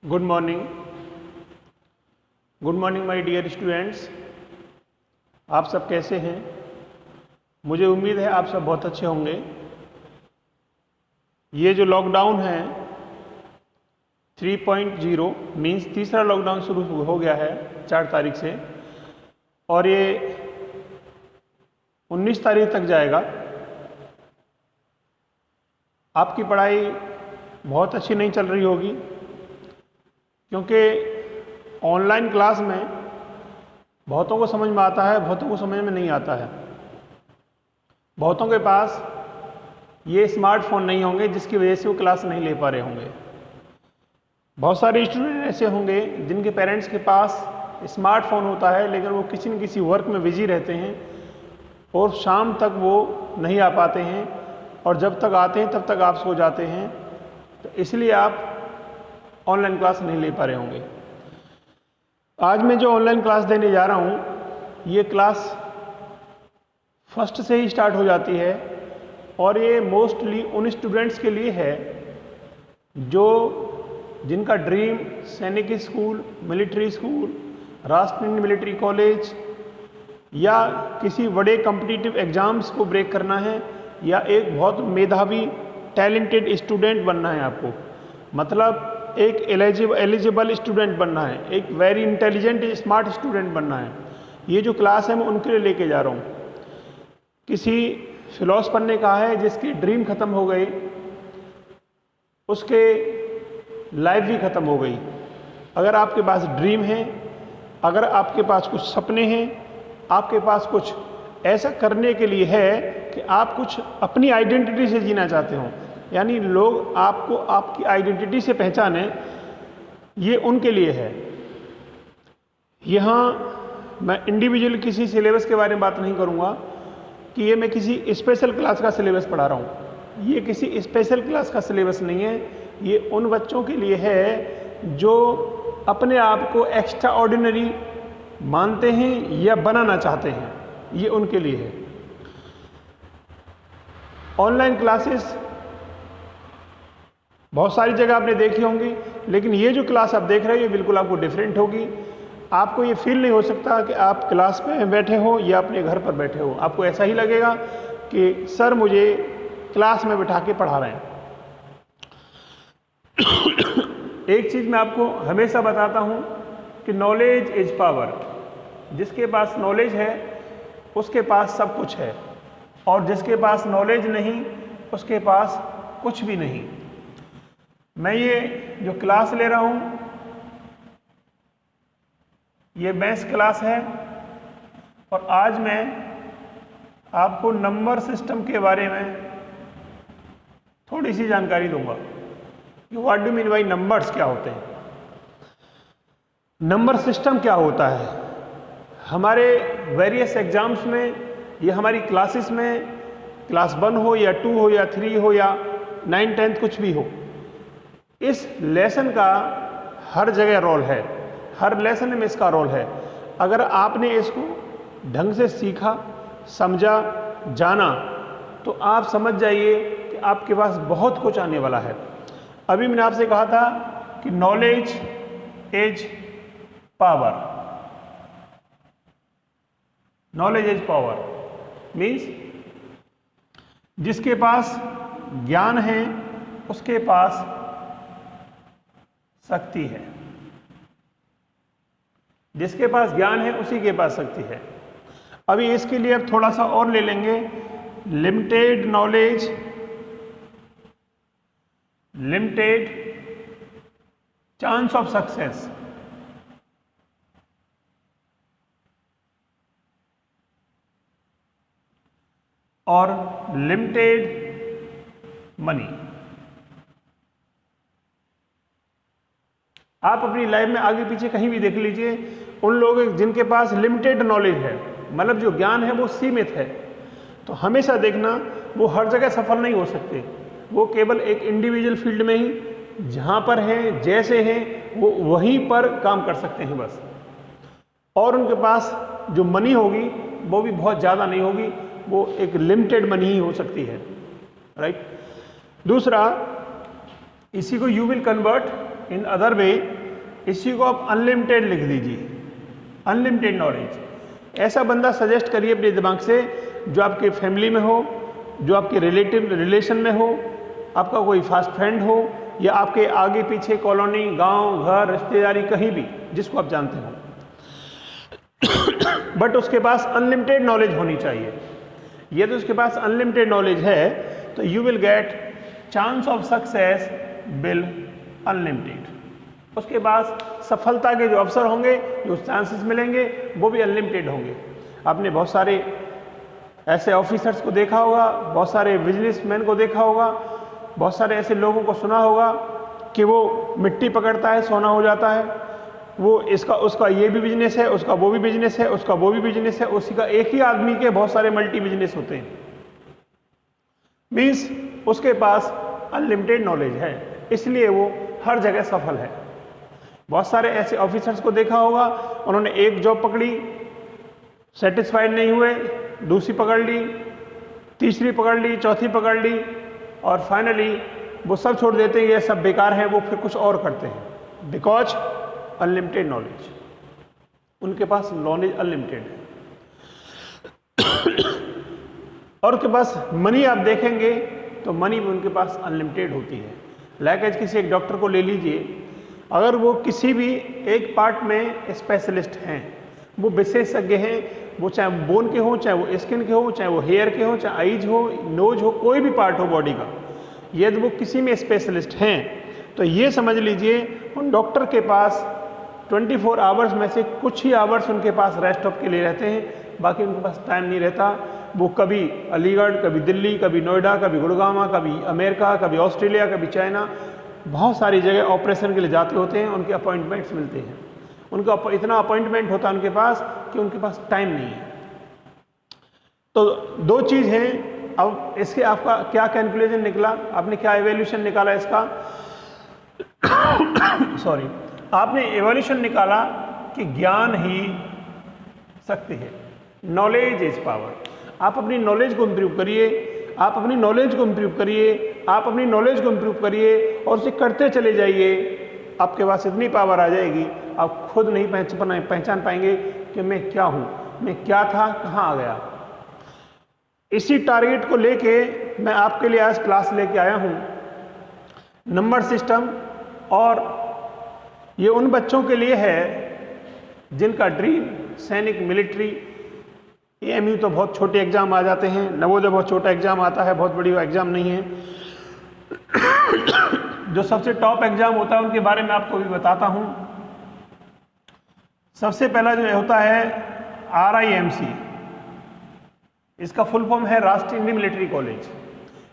Good morning my dear students. आप सब कैसे हैं? मुझे उम्मीद है आप सब बहुत अच्छे होंगे। ये जो लॉकडाउन है 3.0 मीन्स तीसरा लॉकडाउन शुरू हो गया है 4 तारीख से, और ये 19 तारीख तक जाएगा। आपकी पढ़ाई बहुत अच्छी नहीं चल रही होगी, क्योंकि ऑनलाइन क्लास में बहुतों को समझ में आता है, बहुतों को समझ में नहीं आता है। बहुतों के पास ये स्मार्टफोन नहीं होंगे जिसकी वजह से वो क्लास नहीं ले पा रहे होंगे। बहुत सारे स्टूडेंट ऐसे होंगे जिनके पेरेंट्स के पास स्मार्टफोन होता है, लेकिन वो किसी न किसी वर्क में बिजी रहते हैं और शाम तक वो नहीं आ पाते हैं, और जब तक आते हैं तब तक आप सो जाते हैं। तो इसलिए आप ऑनलाइन क्लास नहीं ले पा रहे होंगे। आज मैं जो ऑनलाइन क्लास देने जा रहा हूँ, ये क्लास फर्स्ट से ही स्टार्ट हो जाती है, और ये मोस्टली उन स्टूडेंट्स के लिए है जो जिनका ड्रीम सैनिक स्कूल, मिलिट्री स्कूल, राष्ट्रीय मिलिट्री कॉलेज या किसी बड़े कॉम्पिटिटिव एग्ज़ाम्स को ब्रेक करना है, या एक बहुत मेधावी टैलेंटेड स्टूडेंट बनना है आपको। मतलब एक एलिजिबल स्टूडेंट बनना है, एक वेरी इंटेलिजेंट स्मार्ट स्टूडेंट बनना है। ये जो क्लास है मैं उनके लिए लेके जा रहा हूँ। किसी फिलोसफर ने कहा है जिसकी ड्रीम खत्म हो गई उसके लाइफ भी खत्म हो गई। अगर आपके पास ड्रीम है, अगर आपके पास कुछ सपने हैं, आपके पास कुछ ऐसा करने के लिए है कि आप कुछ अपनी आइडेंटिटी से जीना चाहते हो, यानी लोग आपको आपकी आइडेंटिटी से पहचाने, ये उनके लिए है। यहाँ मैं इंडिविजुअल किसी सिलेबस के बारे में बात नहीं करूँगा कि ये मैं किसी स्पेशल क्लास का सिलेबस पढ़ा रहा हूँ। ये किसी स्पेशल क्लास का सिलेबस नहीं है, ये उन बच्चों के लिए है जो अपने आप को एक्स्ट्रा ऑर्डिनरी मानते हैं या बनाना चाहते हैं, ये उनके लिए है। ऑनलाइन क्लासेस बहुत सारी जगह आपने देखी होंगी, लेकिन ये जो क्लास आप देख रहे हो ये बिल्कुल आपको डिफरेंट होगी। आपको ये फील नहीं हो सकता कि आप क्लास में बैठे हो या अपने घर पर बैठे हो। आपको ऐसा ही लगेगा कि सर मुझे क्लास में बिठा के पढ़ा रहे हैं। एक चीज़ मैं आपको हमेशा बताता हूँ कि नॉलेज इज पावर। जिसके पास नॉलेज है उसके पास सब कुछ है, और जिसके पास नॉलेज नहीं उसके पास कुछ भी नहीं। मैं ये जो क्लास ले रहा हूँ ये बेस क्लास है, और आज मैं आपको नंबर सिस्टम के बारे में थोड़ी सी जानकारी दूंगा कि what do mean by numbers, क्या होते हैं, नंबर सिस्टम क्या होता है। हमारे वेरियस एग्जाम्स में या हमारी क्लासेस में, क्लास 1 हो या 2 हो या 3 हो या 9, 10 कुछ भी हो, इस लेसन का हर जगह रोल है, हर लेसन में इसका रोल है। अगर आपने इसको ढंग से सीखा, समझा, जाना, तो आप समझ जाइए कि आपके पास बहुत कुछ आने वाला है। अभी मैंने आपसे कहा था कि knowledge is power. Knowledge is power means जिसके पास ज्ञान है उसके पास शक्ति है। जिसके पास ज्ञान है उसी के पास शक्ति है। अभी इसके लिए अब थोड़ा सा और ले लेंगे। Limited knowledge, limited chance of success. और लिमिटेड मनी। आप अपनी लाइफ में आगे पीछे कहीं भी देख लीजिए, उन लोगों जिनके पास लिमिटेड नॉलेज है, मतलब जो ज्ञान है वो सीमित है, तो हमेशा देखना वो हर जगह सफल नहीं हो सकते। वो केवल एक इंडिविजुअल फील्ड में ही जहाँ पर हैं, जैसे हैं, वो वहीं पर काम कर सकते हैं बस। और उनके पास जो मनी होगी वो भी बहुत ज़्यादा नहीं होगी, वो एक लिमिटेड मनी ही हो सकती है, राइट। दूसरा, इसी को you will convert in other way इसी को आप अनलिमिटेड लिख दीजिए, अनलिमिटेड नॉलेज। ऐसा बंदा सजेस्ट करिए अपने दिमाग से जो आपके फैमिली में हो, जो आपके रिलेशन में हो, आपका कोई फास्ट फ्रेंड हो, या आपके आगे पीछे कॉलोनी, गांव, घर, रिश्तेदारी, कहीं भी जिसको आप जानते हो, बट उसके पास अनलिमिटेड नॉलेज होनी चाहिए। ये तो उसके पास अनलिमिटेड नॉलेज है तो you will get chance of success will unlimited. उसके पास सफलता के जो अवसर होंगे, जो चांसेस मिलेंगे, वो भी अनलिमिटेड होंगे। आपने बहुत सारे ऐसे ऑफिसर्स को देखा होगा, बहुत सारे बिजनेसमैन को देखा होगा, बहुत सारे ऐसे लोगों को सुना होगा कि वो मिट्टी पकड़ता है, सोना हो जाता है। वो उसका ये भी बिजनेस है, उसका वो भी बिजनेस है, उसका वो भी बिजनेस है, उसी का एक ही आदमी के बहुत सारे मल्टी बिजनेस होते हैं। मीन्स उसके पास अनलिमिटेड नॉलेज है, इसलिए वो हर जगह सफल है। बहुत सारे ऐसे ऑफिसर्स को देखा होगा, उन्होंने एक जॉब पकड़ी, सेटिस्फाइड नहीं हुए, दूसरी पकड़ ली, तीसरी पकड़ ली, चौथी पकड़ ली, और फाइनली वो सब छोड़ देते हैं, ये सब बेकार है, वो फिर कुछ और करते हैं। बिकॉज अनलिमिटेड नॉलेज, उनके पास नॉलेज अनलिमिटेड है। और उनके पास मनी आप देखेंगे तो मनी भी उनके पास अनलिमिटेड होती है। लाइक एज किसी एक डॉक्टर को ले लीजिए, अगर वो किसी भी एक पार्ट में स्पेशलिस्ट हैं, वो विशेषज्ञ हैं, वो चाहे बोन के हों, चाहे वो स्किन के हों, चाहे वो हेयर के हों, चाहे आईज हो, नोज हो, कोई भी पार्ट हो बॉडी का, यदि वो किसी में स्पेशलिस्ट हैं तो ये समझ लीजिए उन डॉक्टर के पास 24 आवर्स में से कुछ ही आवर्स उनके पास रेस्ट ऑफ के लिए रहते हैं, बाकी उनके पास टाइम नहीं रहता। वो कभी अलीगढ़, कभी दिल्ली, कभी नोएडा, कभी गुड़गांव, कभी अमेरिका, कभी ऑस्ट्रेलिया, कभी चाइना, बहुत सारी जगह ऑपरेशन के लिए जाते होते हैं, उनके अपॉइंटमेंट्स मिलते हैं। उनका इतना अपॉइंटमेंट होता है उनके पास कि उनके पास टाइम नहीं है। तो दो चीज़ हैं। अब इसके आपका क्या कैलकुलेशन निकला, आपने क्या एवोल्यूशन निकाला इसका सॉरी, आपने एवोल्यूशन निकाला कि ज्ञान ही शक्ति है, नॉलेज इज पावर। आप अपनी नॉलेज को इम्प्रूव करिए, आप अपनी नॉलेज को इम्प्रूव करिए, आप अपनी नॉलेज को इम्प्रूव करिए और उसे करते चले जाइए। आपके पास इतनी पावर आ जाएगी, आप खुद नहीं पहचान पाएंगे कि मैं क्या हूँ, मैं क्या था, कहाँ आ गया। इसी टारगेट को लेके मैं आपके लिए आज क्लास लेके आया हूँ, नंबर सिस्टम। और ये उन बच्चों के लिए है जिनका ड्रीम सैनिक, मिलिट्री, एएमयू तो बहुत छोटे एग्जाम आ जाते हैं, नवोदय बहुत छोटा एग्जाम आता है, बहुत बड़ी एग्जाम नहीं है। जो सबसे टॉप एग्जाम होता है उनके बारे में आपको भी बताता हूं। सबसे पहला जो होता है RIMC, इसका फुल फॉर्म है राष्ट्रीय इंडियन मिलिट्री कॉलेज।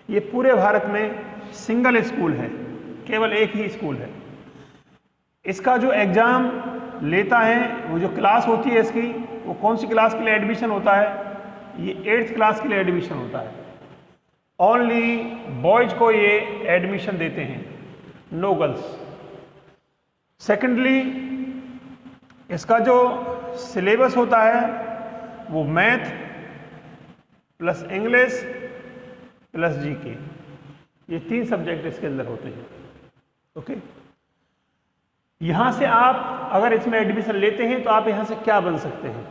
ये पूरे भारत में सिंगल स्कूल है, केवल एक ही स्कूल है। इसका जो एग्जाम लेता है, वो जो क्लास होती है इसकी, वो कौन सी क्लास के लिए एडमिशन होता है, ये 8th क्लास के लिए एडमिशन होता है। ओनली बॉयज को ये एडमिशन देते हैं, नो गर्ल्स। सेकेंडली, इसका जो सिलेबस होता है वो math plus English plus GK, ये 3 सब्जेक्ट इसके अंदर होते हैं। ओके, यहां से आप अगर इसमें एडमिशन लेते हैं तो आप यहां से क्या बन सकते हैं।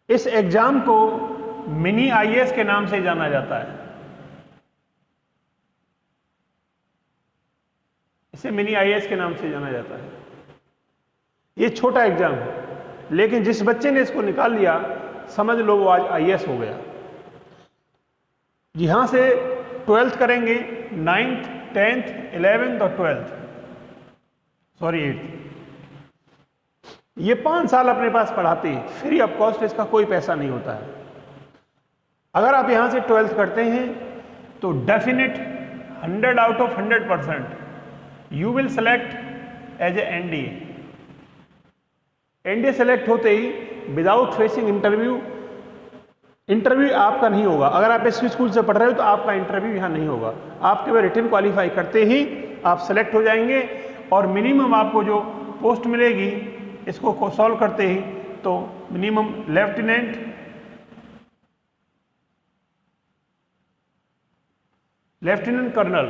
इस एग्जाम को मिनी IAS के नाम से जाना जाता है। इसे मिनी IAS के नाम से जाना जाता है। ये छोटा एग्जाम है, लेकिन जिस बच्चे ने इसको निकाल लिया, समझ लो वो आज IAS हो गया। यहां से 12th करेंगे, 9th, 10th, 11th और 8th। ये 5 साल अपने पास पढ़ाते हैं, फ्री ऑफ कॉस्ट, इसका कोई पैसा नहीं होता है। अगर आप यहां से 12th करते हैं तो definite 100 out of 100% you will select as a NDA। NDA select होते ही विदाउट फेसिंग इंटरव्यू आपका नहीं होगा। अगर आप इस स्कूल से पढ़ रहे हो तो आपका इंटरव्यू यहां नहीं होगा, आप केवल रिटन क्वालिफाई करते ही आप सेलेक्ट हो जाएंगे। और मिनिमम आपको जो पोस्ट मिलेगी इसको सॉल्व करते ही, तो मिनिमम लेफ्टिनेंट, कर्नल,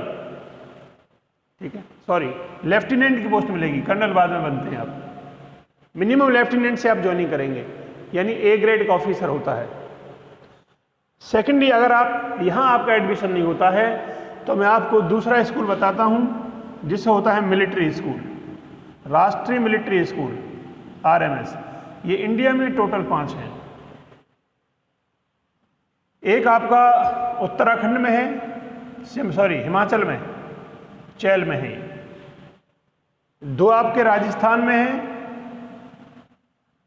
ठीक है, सॉरी, लेफ्टिनेंट की पोस्ट मिलेगी, कर्नल बाद में बनते हैं आप। मिनिमम लेफ्टिनेंट से आप ज्वाइनिंग करेंगे, यानी ए ग्रेड का ऑफिसर होता है। सेकेंडली, अगर आप यहाँ आपका एडमिशन नहीं होता है तो मैं आपको दूसरा स्कूल बताता हूँ जिससे होता है मिलिट्री स्कूल, राष्ट्रीय मिलिट्री स्कूल, RMS। ये इंडिया में टोटल 5 हैं। एक आपका उत्तराखंड में है, सॉरी हिमाचल में, चैल में है। 2 आपके राजस्थान में है,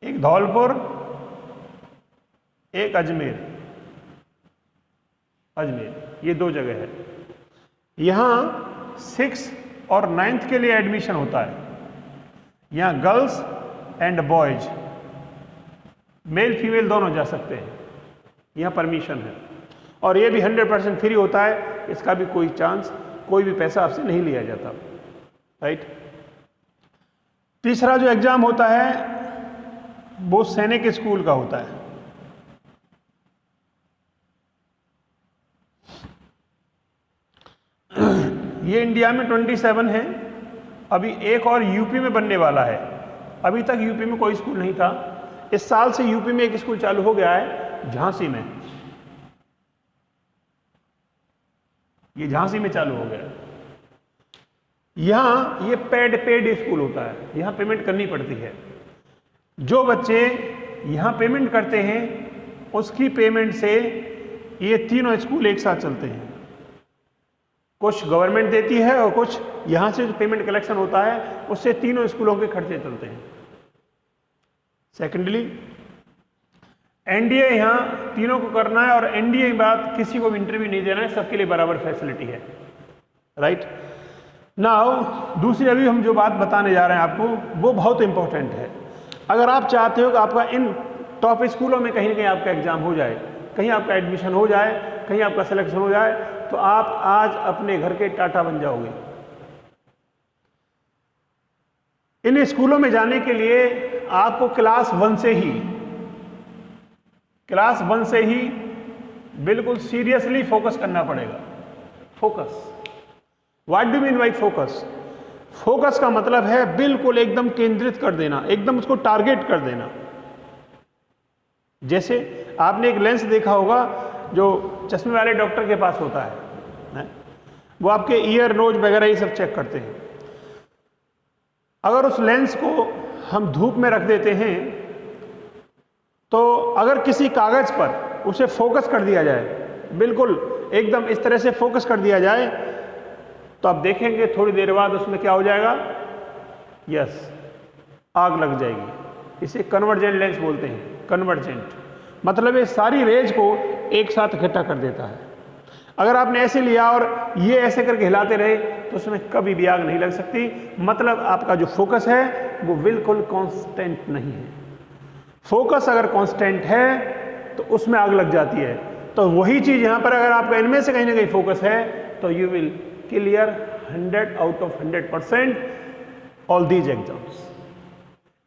एक धौलपुर, एक अजमेर। ये 2 जगह है। यहाँ 6 और 9th के लिए एडमिशन होता है। यहाँ girls and boys, male female दोनों जा सकते हैं, यहाँ परमिशन है। और ये भी 100% फ्री होता है, इसका भी कोई चांस, कोई भी पैसा आपसे नहीं लिया जाता, राइट। तीसरा जो एग्जाम होता है वो सैनिक स्कूल का होता है। ये इंडिया में 27 है, अभी एक और यूपी में बनने वाला है। अभी तक यूपी में कोई स्कूल नहीं था, इस साल से यूपी में एक स्कूल चालू हो गया है, झांसी में। ये झांसी में चालू हो गया है। यहां ये पेड स्कूल होता है, यहां पेमेंट करनी पड़ती है। जो बच्चे यहां पेमेंट करते हैं उसकी पेमेंट से ये तीनों स्कूल एक साथ चलते हैं। कुछ गवर्नमेंट देती है और कुछ यहां से जो पेमेंट कलेक्शन होता है उससे तीनों स्कूलों के खर्चे चलते हैं। सेकेंडली, एनडीए यहां तीनों को करना है, और एनडीए की बात किसी को भी इंटरव्यू नहीं देना है, सबके लिए बराबर फैसिलिटी है, राइट। नाउ दूसरी अभी हम जो बात बताने जा रहे हैं आपको, वो बहुत इंपॉर्टेंट है। अगर आप चाहते हो कि आपका इन टॉप स्कूलों में कहीं ना कहीं आपका एग्जाम हो जाए, कहीं आपका एडमिशन हो जाए, कहीं आपका सिलेक्शन हो जाए, तो आप आज अपने घर के टाटा बन जाओगे। इन स्कूलों में जाने के लिए आपको क्लास 1 से ही बिल्कुल सीरियसली फोकस करना पड़ेगा। Focus, what do mean by focus? Focus का मतलब है बिल्कुल एकदम केंद्रित कर देना, एकदम उसको टारगेट कर देना। जैसे आपने एक लेंस देखा होगा जो चश्मे वाले डॉक्टर के पास होता है, वो आपके ईयर, नोज वगैरह ये सब चेक करते हैं। अगर उस लेंस को हम धूप में रख देते हैं तो अगर किसी कागज पर उसे फोकस कर दिया जाए, बिल्कुल एकदम इस तरह से फोकस कर दिया जाए, तो आप देखेंगे थोड़ी देर बाद उसमें क्या हो जाएगा, यस, आग लग जाएगी। इसे कन्वर्जेंट लेंस बोलते हैं। कन्वर्जेंट मतलब ये सारी रेज को एक साथ इकट्ठा कर देता है। अगर आपने ऐसे लिया और ये ऐसे करके हिलाते रहे तो उसमें कभी भी आग नहीं लग सकती। मतलब आपका जो फोकस है वो बिल्कुल कांस्टेंट नहीं है। फोकस अगर कांस्टेंट है तो उसमें आग लग जाती है। तो वही चीज यहां पर अगर आपका इनमें से कहीं ना कहीं फोकस है तो you will clear 100 out of 100% all these exams.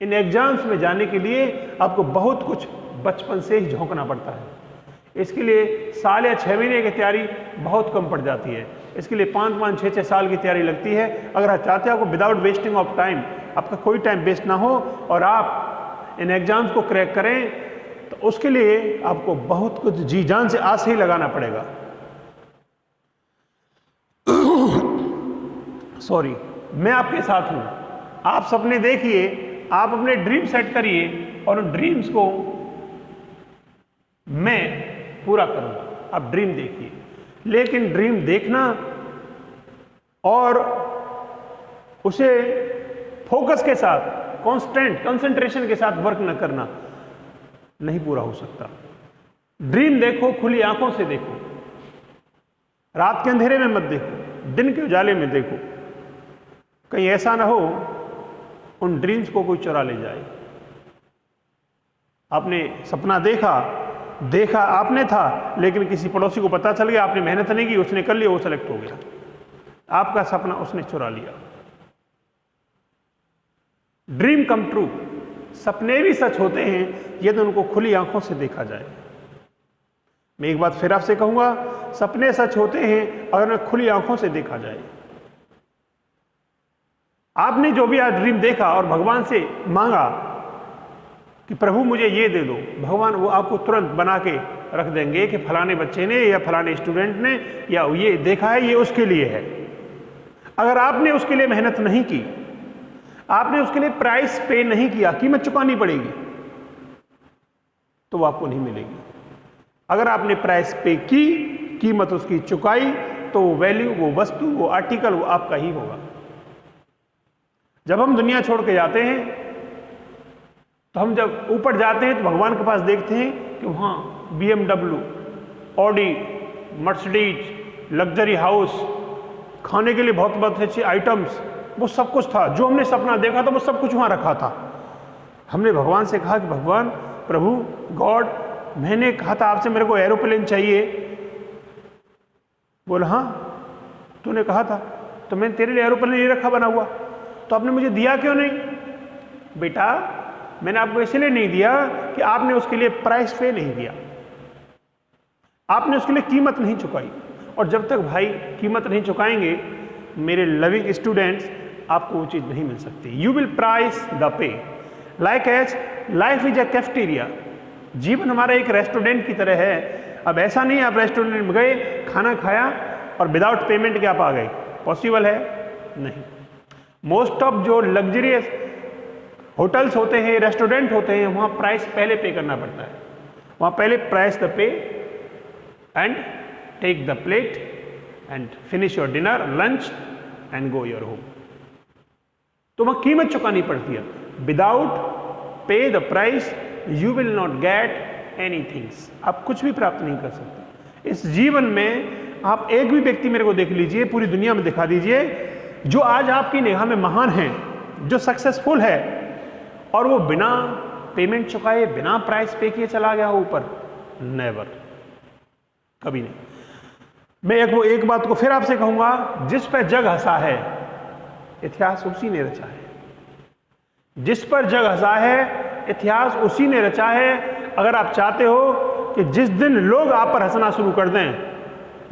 In exams में जाने के लिए आपको बहुत कुछ बचपन से ही झोंकना पड़ता है। इसके लिए साल या 6 महीने की तैयारी बहुत कम पड़ जाती है। इसके लिए 5-5, 6-6 साल की तैयारी लगती है। अगर आप चाहते हो विदाउट वेस्टिंग ऑफ टाइम, आपका कोई टाइम वेस्ट ना हो और आप इन एग्जाम्स को क्रैक करें, तो उसके लिए आपको बहुत कुछ जी जान से आज से ही लगाना पड़ेगा। सॉरी, मैं आपके साथ हूं। आप सपने देखिए, आप अपने ड्रीम सेट करिए और उन ड्रीम्स को मैं पूरा करूंगा। आप ड्रीम देखिए, लेकिन ड्रीम देखना और उसे फोकस के साथ, कंसंट्रेशन के साथ वर्क न करना नहीं पूरा हो सकता। ड्रीम देखो, खुली आंखों से देखो, रात के अंधेरे में मत देखो, दिन के उजाले में देखो। कहीं ऐसा ना हो उन ड्रीम्स को कोई चुरा ले जाए। आपने सपना देखा आपने था, लेकिन किसी पड़ोसी को पता चल गया, आपने मेहनत नहीं की, उसने कर लिया, वो सेलेक्ट हो गया। आपका सपना उसने चुरा लिया। ड्रीम कम ट्रू, सपने भी सच होते हैं यदि उनको खुली आंखों से देखा जाए। मैं एक बात फिर आपसे कहूंगा, सपने सच होते हैं अगर उन्हें खुली आंखों से देखा जाए। आपने जो भी आज ड्रीम देखा और भगवान से मांगा कि प्रभु मुझे ये दे दो, भगवान वो आपको तुरंत बना के रख देंगे कि फलाने बच्चे ने या फलाने स्टूडेंट ने या ये देखा है, ये उसके लिए है। अगर आपने उसके लिए मेहनत नहीं की, आपने उसके लिए प्राइस पे नहीं किया, कीमत चुकानी पड़ेगी, तो वो आपको नहीं मिलेगी। अगर आपने प्राइस पे की, कीमत उसकी चुकाई, तो वो वैल्यू, वो वस्तु, वो आर्टिकल, वो आपका ही होगा। जब हम दुनिया छोड़ के जाते हैं, तो हम जब ऊपर जाते हैं तो भगवान के पास देखते हैं कि वहाँ BMW, Audi, Mercedes, luxury house, खाने के लिए बहुत बहुत अच्छे आइटम्स, वो सब कुछ था। जो हमने सपना देखा था वो सब कुछ वहाँ रखा था। हमने भगवान से कहा कि भगवान, प्रभु, गॉड, मैंने कहा था आपसे मेरे को एरोप्लेन चाहिए। बोला हाँ तूने कहा था, तो मैंने तेरे लिए एरोप्लेन नहीं रखा बना हुआ, तो आपने मुझे दिया क्यों नहीं? बेटा मैंने आपको इसलिए नहीं दिया कि आपने उसके लिए प्राइस पे नहीं दिया, आपने उसके लिए कीमत नहीं चुकाई। और जब तक भाई कीमत नहीं चुकाएंगे मेरे लविंग स्टूडेंट्स, आपको वो चीज़ नहीं मिल सकती। You will price the pay like as life is a cafeteria. जीवन हमारा एक रेस्टोरेंट की तरह है। अब ऐसा नहीं आप रेस्टोरेंट में गए, खाना खाया और विदाउट पेमेंट के आप आ गए, पॉसिबल है? नहीं। मोस्ट ऑफ जो लग्जरियस होटल्स होते हैं, रेस्टोरेंट होते हैं, वहाँ प्राइस पहले पे करना पड़ता है। वहाँ पहले price the pay and take the plate and finish your dinner, lunch and go your home. तो वहाँ कीमत चुकानी पड़ती है। Without pay the price you will not get anythings. आप कुछ भी प्राप्त नहीं कर सकते इस जीवन में। आप एक भी व्यक्ति मेरे को देख लीजिए, पूरी दुनिया में दिखा दीजिए, जो आज आपकी निगाह में महान है, जो सक्सेसफुल है, और वो बिना पेमेंट चुकाए, बिना प्राइस पे किए चला गया ऊपर। नेवर, कभी नहीं। मैं एक बात को फिर आपसे कहूंगा, जिस पर जग हंसा है इतिहास उसी ने रचा है। जिस पर जग हंसा है इतिहास उसी ने रचा है। अगर आप चाहते हो कि जिस दिन लोग आप पर हंसना शुरू कर दें,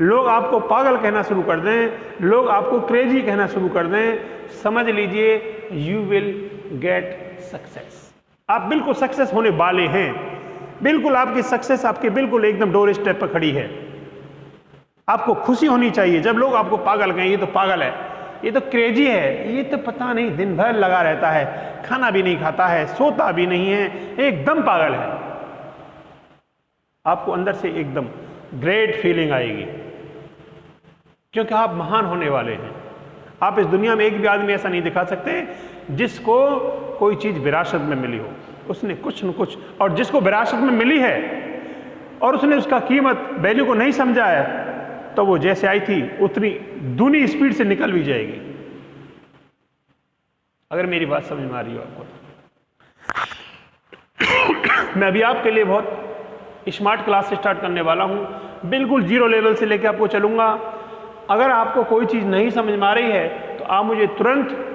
लोग आपको पागल कहना शुरू कर दें, लोग आपको क्रेजी कहना शुरू कर दें, समझ लीजिए यू विल गेट सक्सेस। आप बिल्कुल सक्सेस होने वाले हैं। बिल्कुल आपकी सक्सेस आपके बिल्कुल एकदम डोर स्टेप पर खड़ी है। आपको खुशी होनी चाहिए जब लोग आपको पागल कहें, ये तो पागल है, ये तो क्रेजी है, ये तो पता नहीं दिन भर लगा रहता है, खाना भी नहीं खाता है, सोता भी नहीं है, एकदम पागल है। आपको अंदर से एकदम ग्रेट फीलिंग आएगी, क्योंकि आप महान होने वाले हैं। आप इस दुनिया में एक भी आदमी ऐसा नहीं दिखा सकते जिसको कोई चीज विरासत में मिली हो। उसने कुछ न कुछ, और जिसको विरासत में मिली है और उसने उसका कीमत, वैल्यू को नहीं समझा है, तो वो जैसे आई थी उतनी दूनी स्पीड से निकल भी जाएगी। अगर मेरी बात समझ में आ रही हो आपको। मैं अभी आपके लिए बहुत स्मार्ट क्लास स्टार्ट करने वाला हूं। बिल्कुल जीरो लेवल से लेकर आपको चलूंगा। अगर आपको कोई चीज नहीं समझ में आ रही है तो आप मुझे तुरंत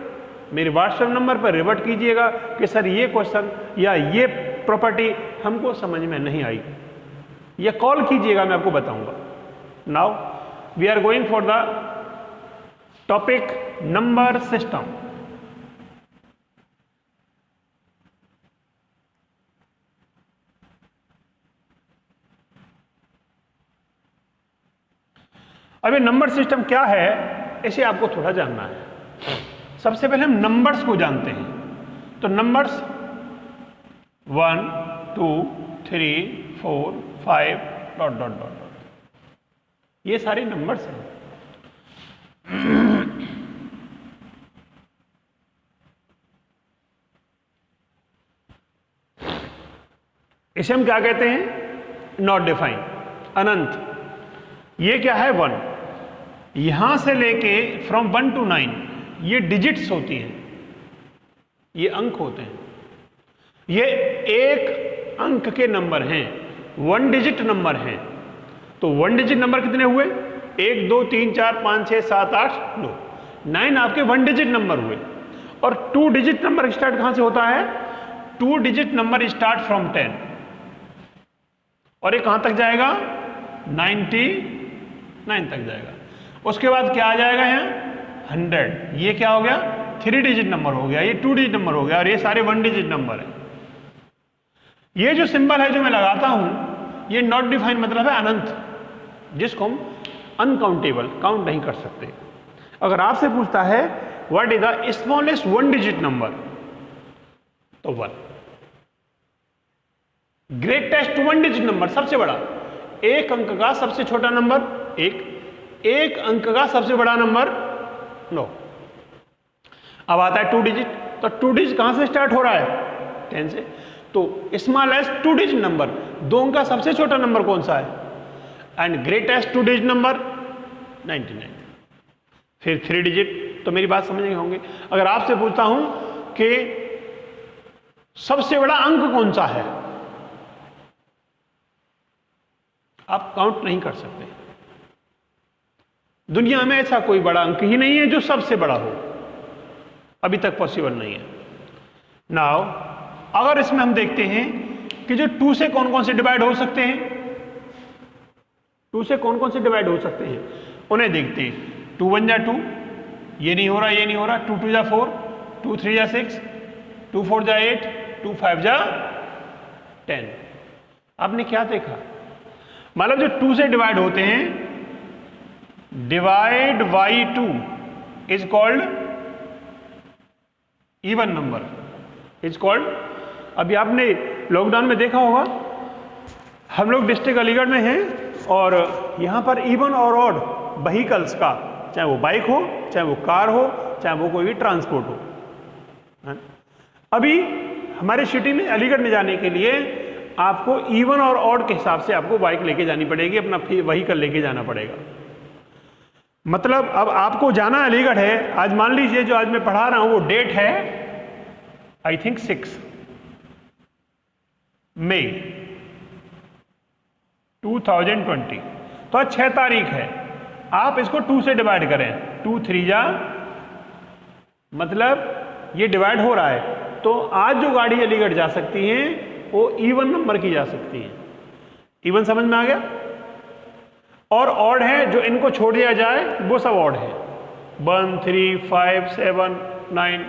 मेरे व्हाट्सएप नंबर पर रिवर्ट कीजिएगा कि सर ये क्वेश्चन या ये प्रॉपर्टी हमको समझ में नहीं आई, या कॉल कीजिएगा, मैं आपको बताऊंगा। Now we are going for the topic number system. अब ये नंबर सिस्टम क्या है, इसे आपको थोड़ा जानना है। सबसे पहले हम नंबर्स को जानते हैं। तो numbers 1 2 3 4 5 dot dot dot dot, ये सारे नंबर्स हैं। इसे हम क्या कहते हैं? नॉट डिफाइन, अनंत। ये क्या है? 1। यहां से लेके फ्रॉम 1 to 9 ये डिजिट्स होती हैं, ये अंक होते हैं। ये एक अंक के नंबर हैं, 1 डिजिट नंबर हैं। तो 1 डिजिट नंबर कितने हुए? 1 2 3 4 5 6 7 8 9 9 आपके 1 डिजिट नंबर हुए। और 2 डिजिट नंबर स्टार्ट कहां से होता है? 2 डिजिट नंबर स्टार्ट फ्रॉम 10 और ये कहां तक जाएगा? 99 तक जाएगा। उसके बाद क्या आ जाएगा? यहाँ 100। ये क्या हो गया? 3 डिजिट नंबर हो गया, ये 2 डिजिट नंबर हो गया, और ये सारे 1 डिजिट नंबर है। ये जो सिंबल है जो मैं लगाता हूं, ये नॉट डिफाइन मतलब है अनंत, जिसको हम अनकाउंटेबल, काउंट नहीं कर सकते। अगर आपसे पूछता है what is the smallest 1 digit number, तो 1। ग्रेटेस्ट 1 डिजिट नंबर, सबसे बड़ा, एक अंक का सबसे छोटा नंबर 1, एक अंक का सबसे बड़ा नंबर 9। अब आता है 2 डिजिट, तो 2 डिजिट कहां से स्टार्ट हो रहा है? 10 से। तो स्मॉलेस्ट 2 डिजिट नंबर, 2 अंक का सबसे छोटा नंबर कौन सा है? And greatest 2 digit number 99। फिर 3 डिजिट। तो मेरी बात समझ गए होंगे। अगर आपसे पूछता हूं कि सबसे बड़ा अंक कौन सा है, आप काउंट नहीं कर सकते। दुनिया में ऐसा कोई बड़ा अंक ही नहीं है जो सबसे बड़ा हो, अभी तक पॉसिबल नहीं है। नाउ अगर इसमें हम देखते हैं कि जो 2 से कौन कौन से डिवाइड हो सकते हैं, 2 से कौन कौन से डिवाइड हो सकते हैं, उन्हें देखते हैं। 2 1 जा 2, ये नहीं हो रहा, ये नहीं हो रहा। 2 2 जा 4, 2 3 जा 6, 2 4 जा 8, 2 5 जा 10। आपने क्या देखा? मतलब जो 2 से डिवाइड होते हैं, divide by 2 is called even number, is called. अभी आपने लॉकडाउन में देखा होगा, हम लोग डिस्ट्रिक्ट अलीगढ़ में हैं और यहां पर इवन और ऑड व्हीकल्स का, चाहे वो बाइक हो, चाहे वो कार हो, चाहे वो कोई भी ट्रांसपोर्ट हो। अभी हमारी सिटी में, अलीगढ़ में जाने के लिए आपको इवन और ऑड के हिसाब से आपको बाइक लेके जानी पड़ेगी, अपना व्हीकल लेके जाना पड़ेगा। मतलब अब आपको जाना अलीगढ़ है, आज मान लीजिए जो आज मैं पढ़ा रहा हूं वो डेट है आई थिंक 6 मई 2020, तो आज 6 तारीख है। आप इसको 2 से डिवाइड करें, 2 3 जा, मतलब ये डिवाइड हो रहा है। तो आज जो गाड़ी अलीगढ़ जा सकती है वो इवन नंबर की जा सकती है। इवन समझ में आ गया? और ऑड है, जो इनको छोड़ दिया जाए वो सब ऑड है, 1 3 5 7 9।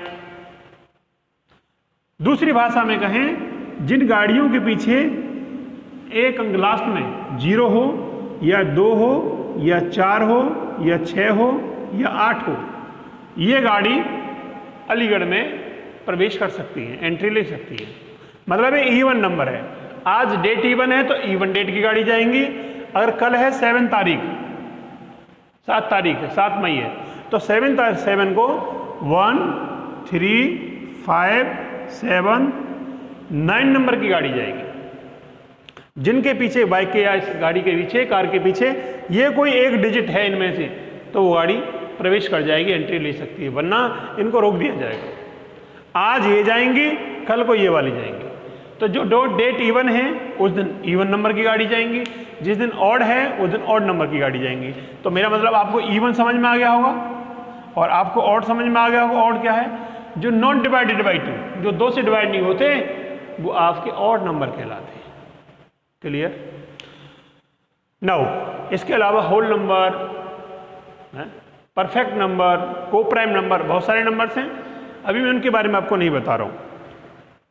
दूसरी भाषा में कहें, जिन गाड़ियों के पीछे एक अंक लास्ट में 0 हो या 2 हो या 4 हो या 6 हो या 8 हो, ये गाड़ी अलीगढ़ में प्रवेश कर सकती है, एंट्री ले सकती है। मतलब ये इवन नंबर है। आज डेट इवन है तो इवन डेट की गाड़ी जाएंगी। अगर कल है 7 तारीख, 7 तारीख है, 7 मई है, तो 7 को 1 3 5 7 9 नंबर की गाड़ी जाएगी। जिनके पीछे बाइक के या इस गाड़ी के पीछे, कार के पीछे ये कोई एक डिजिट है इनमें से, तो वो गाड़ी प्रवेश कर जाएगी, एंट्री ले सकती है, वरना इनको रोक दिया जाएगा। आज ये जाएंगी, कल को ये वाली जाएंगी। तो जो डेट इवन है उस दिन इवन नंबर की गाड़ी जाएंगी, जिस दिन ऑड है उस दिन ऑड नंबर की गाड़ी जाएंगी। तो मेरा मतलब आपको इवन समझ में आ गया होगा और आपको ऑड समझ में आ गया होगा। ऑड क्या है? जो नॉट डिवाइडेड बाई 2, जो 2 से डिवाइड नहीं होते, वो आपके ऑड नंबर कहलाते हैं। क्लियर? नाउ इसके अलावा होल नंबर, परफेक्ट नंबर, को प्राइम नंबर, बहुत सारे नंबर्स हैं। अभी मैं उनके बारे में आपको नहीं बता रहा हूं।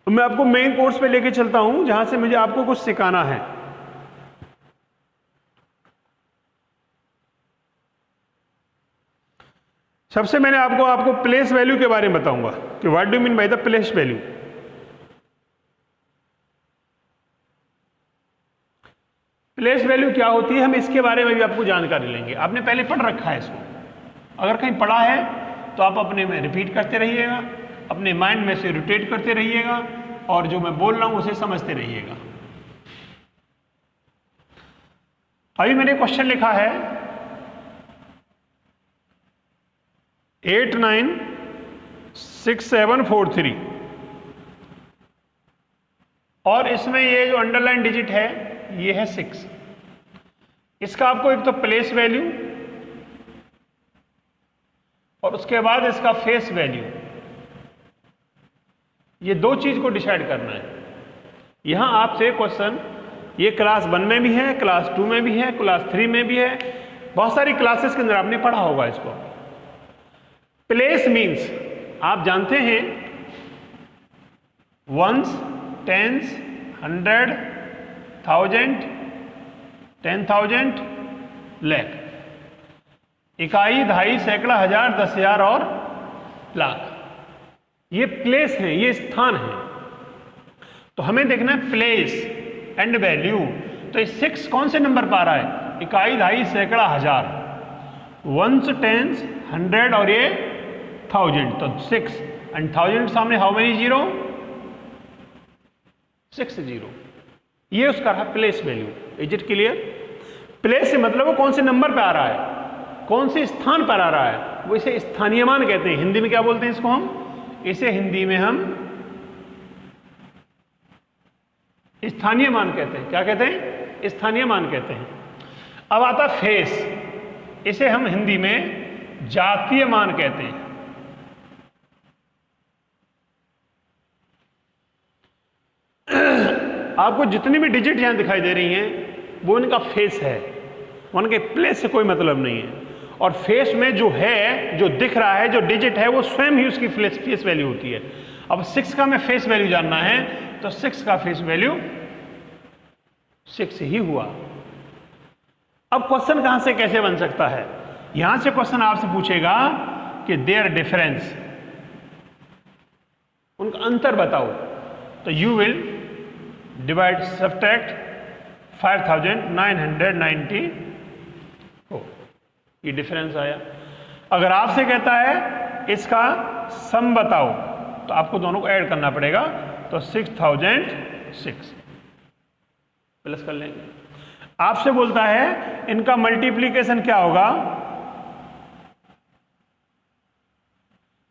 तो मैं आपको मेन कोर्स पे लेके चलता हूं, जहां से मुझे आपको कुछ सिखाना है। सबसे मैंने आपको प्लेस वैल्यू के बारे में बताऊंगा कि what do mean by the place value. Place value क्या होती है, हम इसके बारे में भी आपको जानकारी लेंगे। आपने पहले पढ़ रखा है इसको, अगर कहीं पढ़ा है तो आप अपने में रिपीट करते रहिएगा, अपने माइंड में से रोटेट करते रहिएगा और जो मैं बोल रहा हूं उसे समझते रहिएगा। अभी मैंने क्वेश्चन लिखा है 8 9 6 7 4 3 और इसमें ये जो अंडरलाइन डिजिट है ये है 6। इसका आपको एक तो प्लेस वैल्यू और उसके बाद इसका फेस वैल्यू, ये दो चीज को डिसाइड करना है। यहां आपसे क्वेश्चन, ये क्लास 1 में भी है, क्लास 2 में भी है, क्लास 3 में भी है, बहुत सारी क्लासेस के अंदर आपने पढ़ा होगा इसको। प्लेस मीन्स आप जानते हैं वंस, टेंस, 100, 1000, 10,000, लाख। इकाई, दहाई, सैकड़ा, हजार, 10,000 और लाख। ये प्लेस है, ये स्थान है। तो हमें देखना है प्लेस एंड वैल्यू। तो ये 6 कौन से नंबर पर आ रहा है? इकाई, दहाई, सैकड़ा, हजार, वंस, टेंस, 100 और ये 1000। तो 6 एंड 1000 सामने हाउ मेनी जीरो? 6 जीरो। ये उसका रहा place value. Is it clear? Place से मतलब वो कौन से नंबर पे आ रहा है, कौन से स्थान पर आ रहा है, वो इसे स्थानीय मान कहते हैं। हिंदी में क्या बोलते हैं इसको हम? इसे हिंदी में हम स्थानीय मान कहते हैं। क्या कहते हैं? स्थानीय मान कहते हैं। अब आता फेस, इसे हम हिंदी में जातीय मान कहते हैं। आपको जितनी भी डिजिट यहां दिखाई दे रही हैं वो इनका फेस है, उनके प्लेस से कोई मतलब नहीं है। और फेस में जो है, जो दिख रहा है, जो डिजिट है, वो स्वयं ही उसकी फेस वैल्यू होती है। अब 6 का मैं फेस वैल्यू जानना है तो 6 का फेस वैल्यू 6 ही हुआ। अब क्वेश्चन कहां से कैसे बन सकता है? यहां से क्वेश्चन आपसे पूछेगा कि देयर डिफरेंस, उनका अंतर बताओ। तो यू विल डिवाइड, सब्ट्रैक्ट 5990, ये डिफरेंस आया। अगर आपसे कहता है इसका सम बताओ तो आपको दोनों को ऐड करना पड़ेगा। तो 6006 प्लस कर लेंगे। आपसे बोलता है इनका मल्टीप्लीकेशन क्या होगा?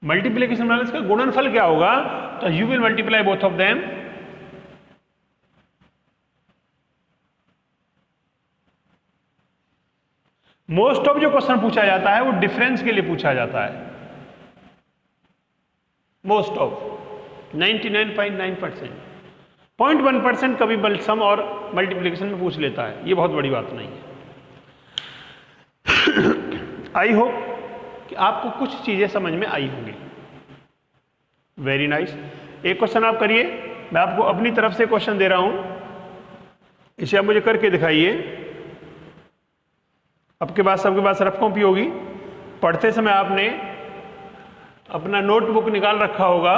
मल्टीप्लीकेशन मतलब इसका गुणनफल क्या होगा? तो you will multiply both of them. Most of जो क्वेश्चन पूछा जाता है वो डिफरेंस के लिए पूछा जाता है। मोस्ट ऑफ 99.9%, 0.1% कभी सम और मल्टीप्लिकेशन में पूछ लेता है। ये बहुत बड़ी बात नहीं है। आई होप कि आपको कुछ चीजें समझ में आई होंगी। Very nice. एक क्वेश्चन आप करिए, मैं आपको अपनी तरफ से क्वेश्चन दे रहा हूं, इसे आप मुझे करके दिखाइए। सबके पास रफ कॉपी होगी। पढ़ते समय आपने अपना नोटबुक निकाल रखा होगा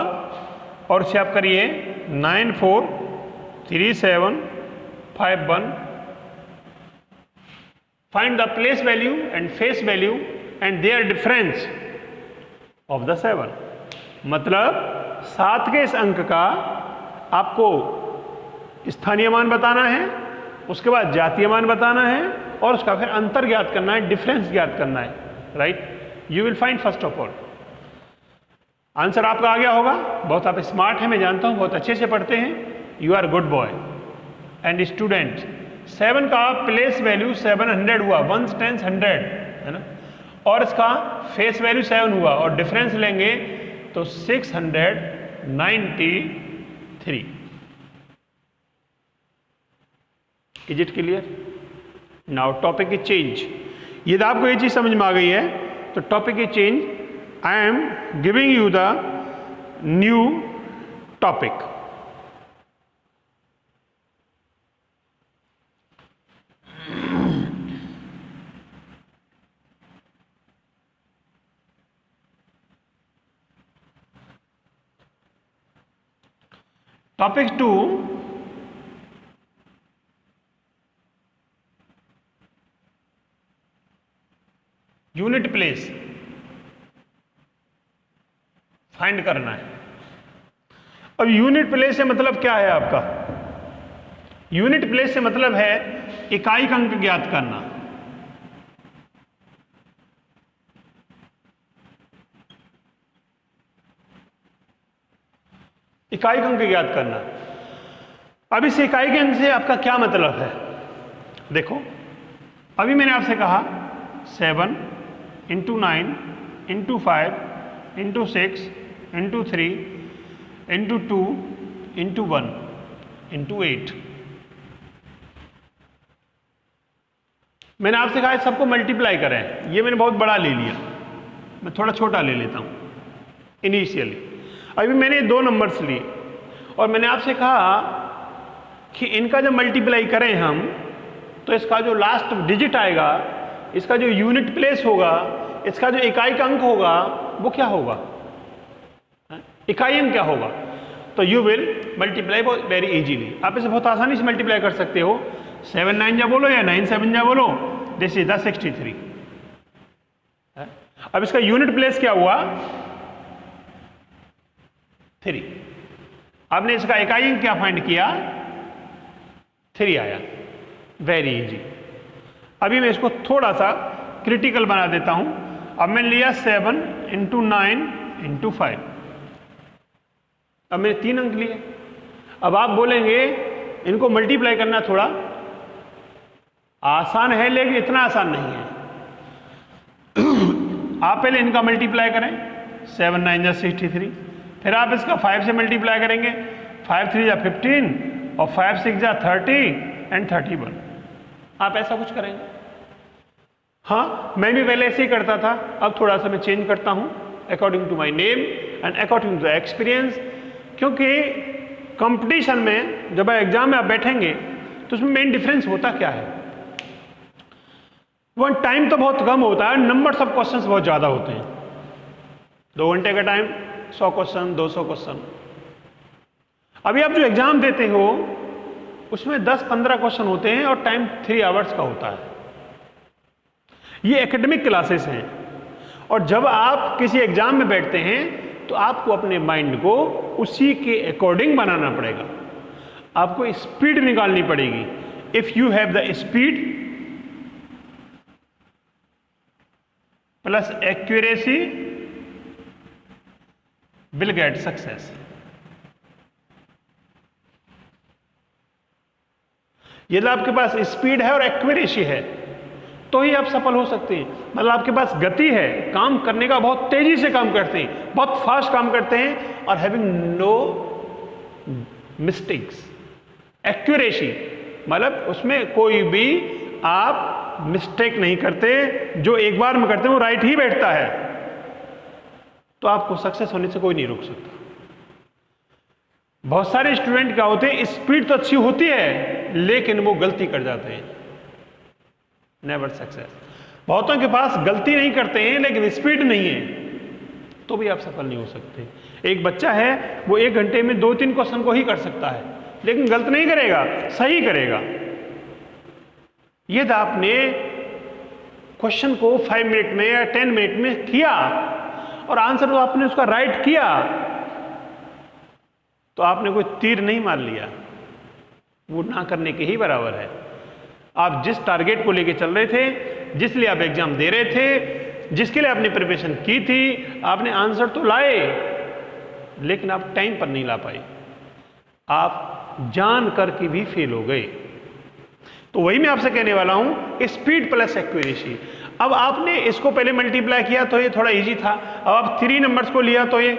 और इसे आप करिए 943751। Find the place value and face value and their difference of the 7। मतलब 7 के इस अंक का आपको स्थानीय मान बताना है, उसके बाद जातीय मान बताना है और उसका फिर अंतर ज्ञात करना है, डिफरेंस ज्ञात करना है। Right? You will find first of all. Answer आपका आ गया होगा। बहुत आप स्मार्ट हैं, मैं जानता हूं, बहुत अच्छे से पढ़ते हैं। You are good boy and student. 7 का प्लेस वैल्यू 700 हुआ, 1 10 100 है ना, और इसका फेस वैल्यू 7 हुआ और डिफरेंस लेंगे तो 693। Is it clear? Now topic is change. यदि आपको ये चीज समझ में आ गई है तो topic is change. I am giving you the new topic. Topic 2, unit place find करना है। अब यूनिट प्लेस से मतलब क्या है आपका? यूनिट प्लेस से मतलब है इकाई का अंक ज्ञात करना। इकाई का अंक ज्ञात करना। अब इस इकाई के अंक से आपका क्या मतलब है? देखो, अभी मैंने आपसे कहा 7 × 9 × 5 × 6 × 3 × 2 × 1 × 8। मैंने आपसे कहा सबको मल्टीप्लाई करें। ये मैंने बहुत बड़ा ले लिया, मैं थोड़ा छोटा ले लेता हूं। इनिशियली। अभी मैंने 2 नंबर्स लिए और मैंने आपसे कहा कि इनका जब मल्टीप्लाई करें हम तो इसका जो लास्ट डिजिट आएगा, इसका जो यूनिट प्लेस होगा, इसका जो इकाई का अंक होगा वो क्या होगा, इकाई अंक क्या होगा। तो you will multiply very easily. आप इसे बहुत आसानी से मल्टीप्लाई कर सकते हो। 7 9 जा बोलो या 9 7 जा बोलो, दिस इज द 63। अब इसका यूनिट प्लेस क्या हुआ, 3। आपने इसका इकाई अंक क्या फाइंड किया, 3 आया। Very easy. अभी मैं इसको थोड़ा सा क्रिटिकल बना देता हूं। अब मैंने लिया 7 × 9 × 5। अब मैंने 3 अंक लिए। अब आप बोलेंगे इनको मल्टीप्लाई करना थोड़ा आसान है, लेकिन इतना आसान नहीं है। आप पहले इनका मल्टीप्लाई करें, 7 9 जा 63, फिर आप इसका 5 से मल्टीप्लाई करेंगे, 5 3 जा 15 और 5 6 जा 30 एंड 31। आप ऐसा कुछ करेंगे। हाँ, मैं भी पहले ऐसे ही करता था, अब थोड़ा सा मैं चेंज करता हूं according to my name and according to the experience. क्योंकि कंपटीशन में जब एग्जाम में आप बैठेंगे तो उसमें मेन डिफरेंस होता क्या है, वो टाइम तो बहुत कम होता है, नंबर ऑफ क्वेश्चंस बहुत ज्यादा होते हैं। 2 घंटे का टाइम, 100 क्वेश्चन, 200 क्वेश्चन। अभी आप जो एग्जाम देते हो उसमें 10-15 क्वेश्चन होते हैं और टाइम 3 आवर्स का होता है। ये एकेडमिक क्लासेस हैं और जब आप किसी एग्जाम में बैठते हैं तो आपको अपने माइंड को उसी के अकॉर्डिंग बनाना पड़ेगा। आपको स्पीड निकालनी पड़ेगी। If you have the speed plus accuracy will get success. यदि आपके पास स्पीड है और एक्यूरेसी है तो ही आप सफल हो सकते हैं। मतलब आपके पास गति है, काम करने का बहुत तेजी से काम करते हैं, बहुत फास्ट काम करते हैं और हैविंग नो मिस्टेक्स। एक्यूरेसी मतलब उसमें कोई भी आप मिस्टेक नहीं करते, जो एक बार में करते हैं वो राइट ही बैठता है, तो आपको सक्सेस होने से कोई नहीं रोक सकता। बहुत सारे स्टूडेंट क्या होते हैं, स्पीड तो अच्छी होती है लेकिन वो गलती कर जाते हैं, नेवर सक्सेस। बहुतों के पास गलती नहीं करते हैं लेकिन स्पीड नहीं है, तो भी आप सफल नहीं हो सकते। एक बच्चा है वो 1 घंटे में 2-3 क्वेश्चन को ही कर सकता है लेकिन गलत नहीं करेगा, सही करेगा। यदि आपने क्वेश्चन को 5 मिनट में या 10 मिनट में किया और आंसर तो आपने उसका राइट किया, तो आपने कोई तीर नहीं मार लिया, वो ना करने के ही बराबर है। आप जिस टारगेट को लेके चल रहे थे, जिस लिए आप एग्जाम दे रहे थे, जिसके लिए आपने प्रिपरेशन की थी, आपने आंसर तो लाए लेकिन आप टाइम पर नहीं ला पाए, आप जान करके भी फेल हो गए। तो वही मैं आपसे कहने वाला हूं, स्पीड प्लस एक्यूरेसी। अब आपने इसको पहले मल्टीप्लाई किया तो ये थोड़ा इजी था, अब आप 3 नंबर्स को लिया तो ये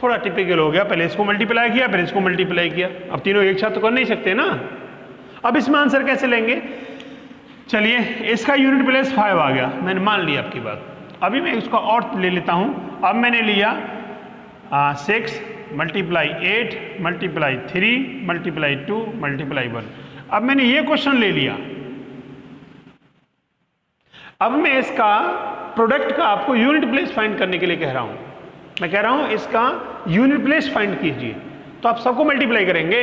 थोड़ा टिपिकल हो गया। पहले इसको मल्टीप्लाई किया फिर इसको मल्टीप्लाई किया, अब तीनों एक साथ तो कर नहीं सकते ना। अब इसमें आंसर कैसे लेंगे, चलिए इसका यूनिट प्लेस 5 आ गया, मैंने मान लिया आपकी बात। अभी मैं इसका और ले लेता हूं। अब मैंने लिया 6 × 8 × 3 × 2 × 1। अब मैंने ये क्वेश्चन ले लिया। अब मैं इसका प्रोडक्ट का आपको यूनिट प्लेस फाइंड करने के लिए कह रहा हूं। मैं कह रहा हूं इसका यूनिट प्लेस फाइंड कीजिए, तो आप सबको मल्टीप्लाई करेंगे।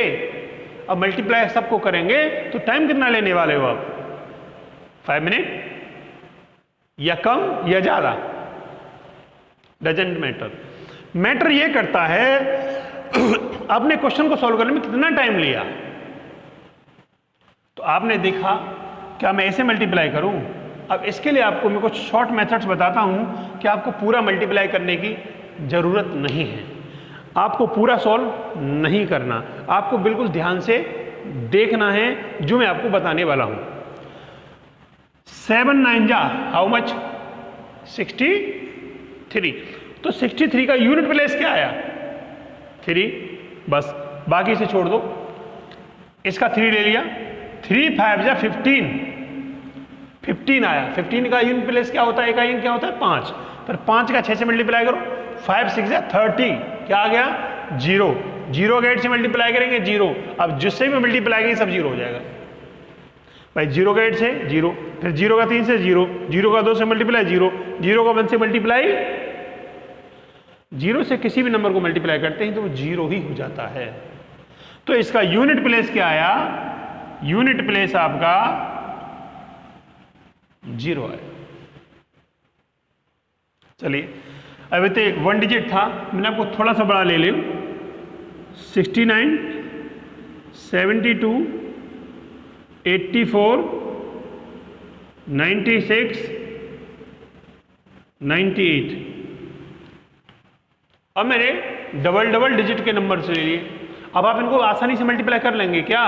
अब मल्टीप्लाई सबको करेंगे तो टाइम कितना लेने वाले हो आप, 5 मिनट या कम या ज्यादा, डजंट मैटर। मैटर ये करता है आपने क्वेश्चन को सॉल्व करने में कितना टाइम लिया। तो आपने देखा क्या मैं ऐसे मल्टीप्लाई करूं। अब इसके लिए आपको मैं कुछ शॉर्ट मेथड्स बताता हूं कि आपको पूरा मल्टीप्लाई करने की जरूरत नहीं है, आपको पूरा सॉल्व नहीं करना, आपको बिल्कुल ध्यान से देखना है जो मैं आपको बताने वाला हूं। 7 9 जा हाउ मच, 63। तो 63 का यूनिट प्लेस क्या आया, 3, बस बाकी से छोड़ दो। इसका 3 ले लिया, 3 5 जा 15 आया। 15 का यूनिट प्लेस क्या होता है, इकाई क्या होता है, 5। फिर 5 का 6 से मल्टीप्लाई करो, 5 6 या 30, क्या आ गया 0, 0 का 8 से मल्टीप्लाई करेंगे 0, अब जिससे भी मल्टीप्लाई करेंगे सब 0 हो जाएगा भाई। 0 का 8 से 0, फिर 0 का 3 से 0, 0 का 2 से मल्टीप्लाई 0, 0 का 1 से मल्टीप्लाई, 0 से किसी भी नंबर को मल्टीप्लाई करते हैं तो वो 0 ही हो जाता है। तो इसका यूनिट प्लेस क्या आया, यूनिट प्लेस आपका 0 है। चलिए अभी तो 1 डिजिट था, मैंने आपको थोड़ा सा बड़ा ले लिया, 69 72 84 96 98। अब मैंने डबल डिजिट के नंबर से ले लिए। अब आप इनको आसानी से मल्टीप्लाई कर लेंगे क्या?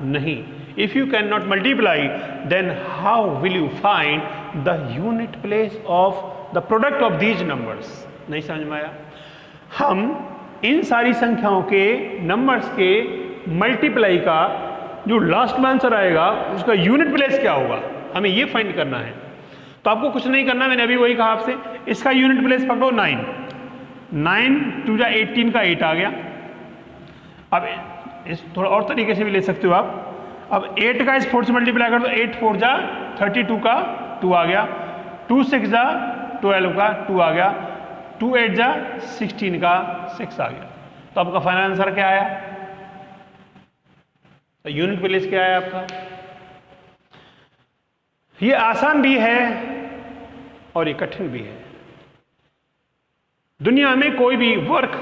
नहीं। If you can not multiply then how will you find the unit place of the product of these numbers? नहीं समझ में आया? हम इन सारी संख्याओं के नंबर्स के मल्टीप्लाई का जो लास्ट में आंसर आएगा उसका यूनिट प्लेस क्या होगा, हमें ये फाइंड करना है। तो आपको कुछ नहीं करना, मैंने अभी वही कहा आपसे, इसका यूनिट प्लेस पकड़ो 9, 9 2 जा 18 का 8 आ गया। अब इस थोड़ा और तरीके से भी ले सकते हो आप। अब 8 का इस 4 से मल्टीप्लाई कर दो, 8 4 जा 32 का 2 आ गया, 2 6 जा 12 का 2 आ गया, 2 8 जा 16 का 6 आ गया। तो आपका फाइनल आंसर क्या आया? तो यूनिट प्लेस क्या है आपका? ये आसान भी है और ये कठिन भी है। दुनिया में कोई भी वर्क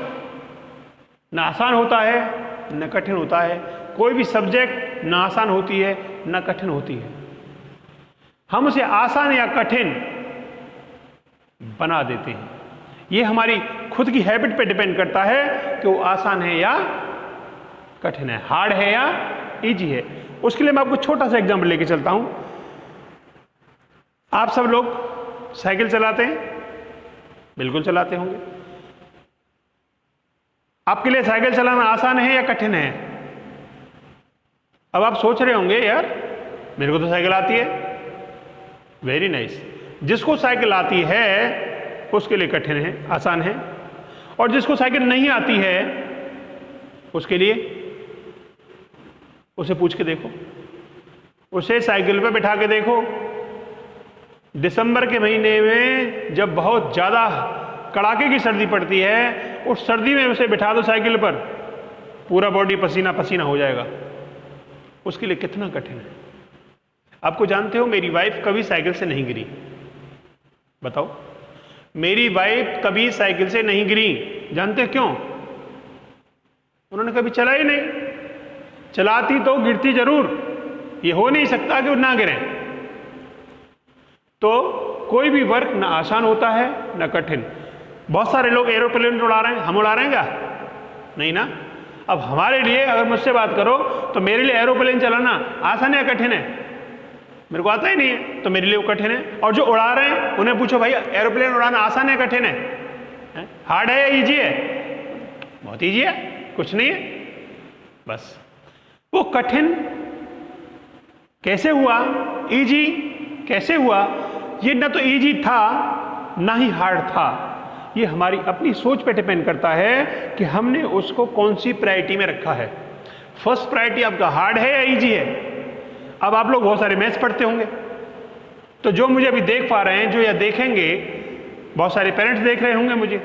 ना आसान होता है न कठिन होता है, कोई भी सब्जेक्ट ना आसान होती है ना कठिन होती है। हम उसे आसान या कठिन बना देते हैं। ये हमारी खुद की हैबिट पे डिपेंड करता है कि वो आसान है या कठिन है, हार्ड है या इजी है। उसके लिए मैं आपको छोटा सा एग्जांपल लेके चलता हूं। आप सब लोग साइकिल चलाते हैं? बिल्कुल चलाते होंगे। आपके लिए साइकिल चलाना आसान है या कठिन है? अब आप सोच रहे होंगे यार मेरे को तो साइकिल आती है। Very nice. जिसको साइकिल आती है उसके लिए कठिन है, आसान है, और जिसको साइकिल नहीं आती है उसके लिए, उसे पूछ के देखो, उसे साइकिल पे बिठा के देखो। दिसंबर के महीने में जब बहुत ज़्यादा कड़ाके की सर्दी पड़ती है, उस सर्दी में उसे बिठा दो साइकिल पर, पूरा बॉडी पसीना पसीना हो जाएगा। उसके लिए कितना कठिन है। आपको जानते हो मेरी वाइफ कभी साइकिल से नहीं गिरी। बताओ, मेरी वाइफ कभी साइकिल से नहीं गिरी। जानते क्यों? उन्होंने कभी चला ही नहीं। चलाती तो गिरती जरूर, ये हो नहीं सकता कि वो ना गिरे। तो कोई भी वर्क ना आसान होता है ना कठिन। बहुत सारे लोग एरोप्लेन उड़ा रहे हैं, हम उड़ा रहे हैं क्या? नहीं ना। अब हमारे लिए अगर मुझसे बात करो तो मेरे लिए एरोप्लेन चलाना आसान है या कठिन है? मेरे को आता ही नहीं है, तो मेरे लिए वो कठिन है। और जो उड़ा रहे हैं उन्हें पूछो भाई एरोप्लेन उड़ाना आसान है कठिन है? हार्ड है या इजी है? बहुत इजी है, कुछ नहीं है बस। वो कठिन कैसे हुआ, इजी कैसे हुआ? ये ना तो इजी था ना ही हार्ड था। ये हमारी अपनी सोच पे डिपेंड करता है कि हमने उसको कौन सी प्रायोरिटी में रखा है। फर्स्ट प्रायोरिटी आपका हार्ड है या इजी है? अब आप लोग बहुत सारे मैथ्स पढ़ते होंगे, तो जो मुझे अभी देख पा रहे हैं, जो या देखेंगे, बहुत सारे पेरेंट्स देख रहे होंगे मुझे,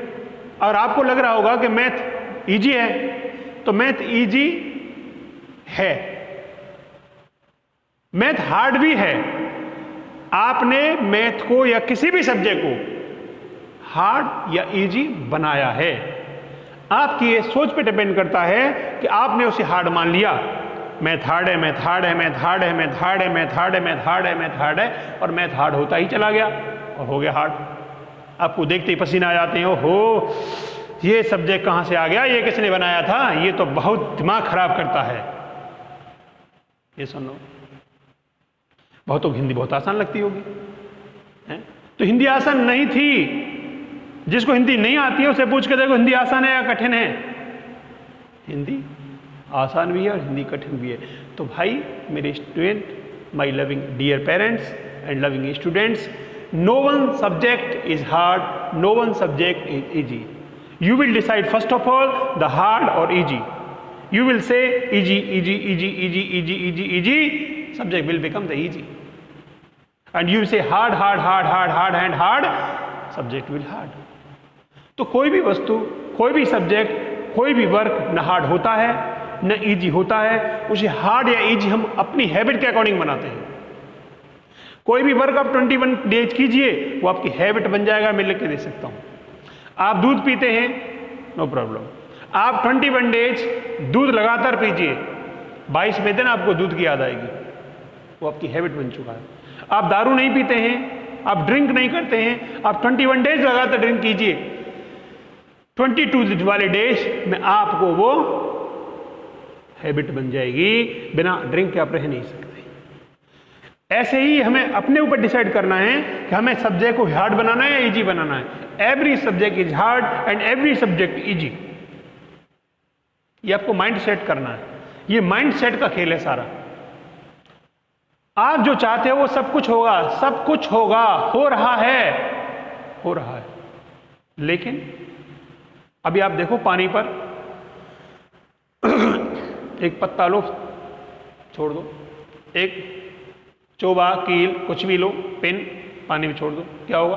और आपको लग रहा होगा कि मैथ इजी है। तो मैथ इजी है, मैथ हार्ड भी है। आपने मैथ को या किसी भी सब्जेक्ट को हार्ड या इजी बनाया है। आपकी ये सोच पे डिपेंड करता है कि आपने उसे हार्ड मान लिया। मैथ हार्ड है, मैथ हार्ड है, मैथ हार्ड है, मैथ हार्ड है, मैथ हार्ड है, मैथ हार्ड है, मैथ हार्ड है, और मैथ हार्ड होता ही चला गया और हो गया हार्ड। आपको देखते ही पसीना आ जाते हैं, ओहो ये सब्जेक्ट कहां से आ गया, ये किसने बनाया था, ये तो बहुत दिमाग खराब करता है। ये सुनो, बहुतों को हिंदी बहुत आसान लगती होगी, है? तो हिंदी आसान नहीं थी। जिसको हिंदी नहीं आती है उसे पूछ के देखो हिंदी आसान है या कठिन है? हिंदी आसान भी है और हिंदी कठिन भी है। तो भाई मेरे student, my loving dear parents and loving students, no one subject is hard, no one subject is easy. You will decide first of all the hard or easy. You will say easy, easy, easy, easy, easy, easy, easy. Subject will become the easy. And you will say hard, hard, hard, hard, hard and hard. Subject will hard. तो कोई भी वस्तु, कोई भी subject, कोई भी work न hard होता है न इजी होता है। उसे हार्ड या इजी हम अपनी हैबिट के अकॉर्डिंग बनाते हैं। कोई भी वर्क आप 21 डेज कीजिए, वो आपकी हैबिट बन जाएगा। मैं लिख के दे सकता हूं। आप दूध पीते हैं, नो प्रॉब्लम, आप 21 डेज दूध लगातार पीजिए, 22वें दिन आपको दूध की याद आएगी, वो आपकी हैबिट बन चुका है। आप दारू नहीं पीते हैं, आप ड्रिंक नहीं करते हैं, आप 21 डेज लगातार ड्रिंक कीजिए, 22 वाले डेज में आपको वो हैबिट बन जाएगी, बिना ड्रिंक के आप रह नहीं सकते। ऐसे ही हमें अपने ऊपर डिसाइड करना है कि हमें सब्जेक्ट को हार्ड बनाना है या इजी बनाना है। Every subject is hard and every subject easy. ये आपको माइंड सेट करना है। ये माइंड सेट का खेल है सारा। आप जो चाहते हो वो सब कुछ होगा, सब कुछ होगा, हो रहा है, हो रहा है। लेकिन अभी आप देखो पानी पर एक पत्ता लो, छोड़ दो, एक चोबा, कील, कुछ भी लो, पेन पानी में छोड़ दो, क्या होगा?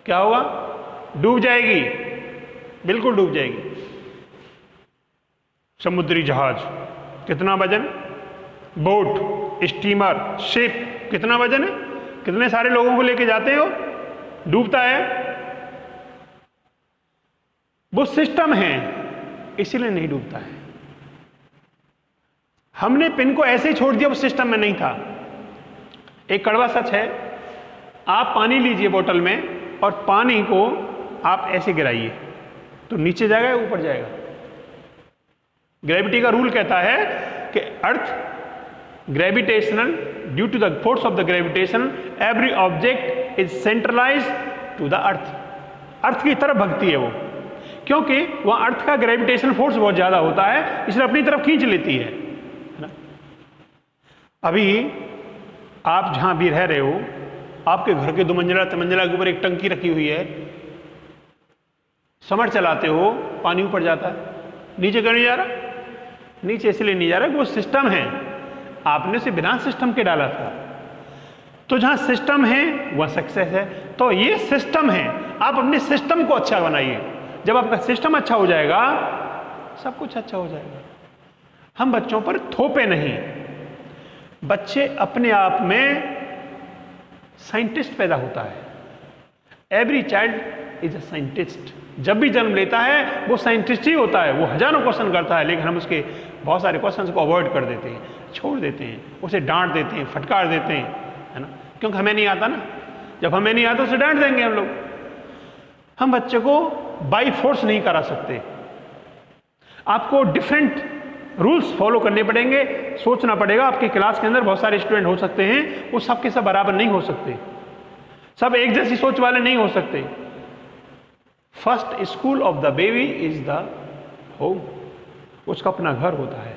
क्या होगा? डूब जाएगी, बिल्कुल डूब जाएगी। समुद्री जहाज कितना वजन? बोट, स्टीमर, शिप कितना वजन है? कितने सारे लोगों को लेके जाते हो, डूबता है। वो सिस्टम है, इसीलिए नहीं डूबता है। हमने पिन को ऐसे ही छोड़ दिया, वो सिस्टम में नहीं था। एक कड़वा सच है, आप पानी लीजिए बोतल में और पानी को आप ऐसे गिराइए तो नीचे जाएगा या ऊपर जाएगा? ग्रेविटी का रूल कहता है कि earth gravitational, due to the force of the gravitation every object is centralize to the earth. Earth की तरफ भगती है वो, क्योंकि वह अर्थ का ग्रेविटेशन फोर्स बहुत ज्यादा होता है, इसलिए अपनी तरफ खींच लेती है ना। अभी आप जहां भी रह रहे हो, आपके घर के 2 मंजिला 3 मंजिला के ऊपर एक टंकी रखी हुई है, समर चलाते हो, पानी ऊपर जाता है, नीचे क्यों नहीं जा रहा? नीचे इसलिए नहीं जा रहा कि वो सिस्टम है, आपने उसे बिना सिस्टम के डाला था। तो जहां सिस्टम है वह सक्सेस है। तो ये सिस्टम है, आप अपने सिस्टम को अच्छा बनाइए। जब आपका सिस्टम अच्छा हो जाएगा, सब कुछ अच्छा हो जाएगा। हम बच्चों पर थोपे नहीं। बच्चे अपने आप में साइंटिस्ट पैदा होता है। Every child is a scientist. जब भी जन्म लेता है वो साइंटिस्ट ही होता है। वो हजारों क्वेश्चन करता है, लेकिन हम उसके बहुत सारे क्वेश्चंस को अवॉइड कर देते हैं, छोड़ देते हैं, उसे डांट देते हैं, फटकार देते हैं, है ना, क्योंकि हमें नहीं आता ना। जब हमें नहीं आता उसे डांट देंगे हम लोग। हम बच्चे को बाई फोर्स नहीं करा सकते। आपको डिफरेंट रूल्स फॉलो करने पड़ेंगे, सोचना पड़ेगा। आपकी क्लास के अंदर बहुत सारे स्टूडेंट हो सकते हैं, वो सबके सब बराबर नहीं हो सकते, सब एक जैसी सोच वाले नहीं हो सकते। First school of the baby is the home. उसका अपना घर होता है।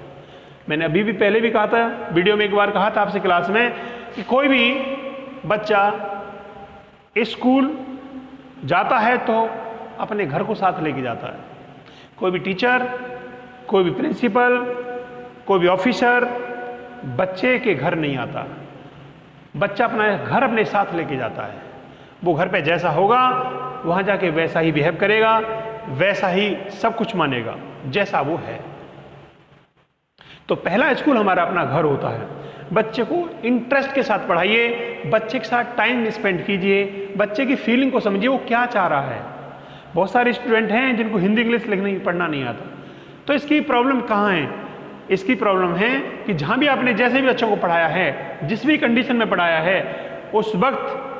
मैंने अभी भी पहले भी कहा था, वीडियो में एक बार कहा था आपसे क्लास में, कि कोई भी बच्चा स्कूल जाता है तो अपने घर को साथ लेके जाता है। कोई भी टीचर, कोई भी प्रिंसिपल, कोई भी ऑफिसर बच्चे के घर नहीं आता। बच्चा अपना घर अपने साथ लेके जाता है। वो घर पे जैसा होगा वहां जाके वैसा ही बिहेव करेगा, वैसा ही सब कुछ मानेगा जैसा वो है। तो पहला स्कूल हमारा अपना घर होता है। बच्चे को इंटरेस्ट के साथ पढ़ाइए, बच्चे के साथ टाइम स्पेंड कीजिए, बच्चे की फीलिंग को समझिए, वो क्या चाह रहा है। बहुत सारे स्टूडेंट हैं जिनको हिंदी इंग्लिश लिखने पढ़ना नहीं आता। तो इसकी प्रॉब्लम कहाँ है? इसकी प्रॉब्लम है कि जहां भी आपने जैसे भी बच्चों को पढ़ाया है, जिस भी कंडीशन में पढ़ाया है, उस वक्त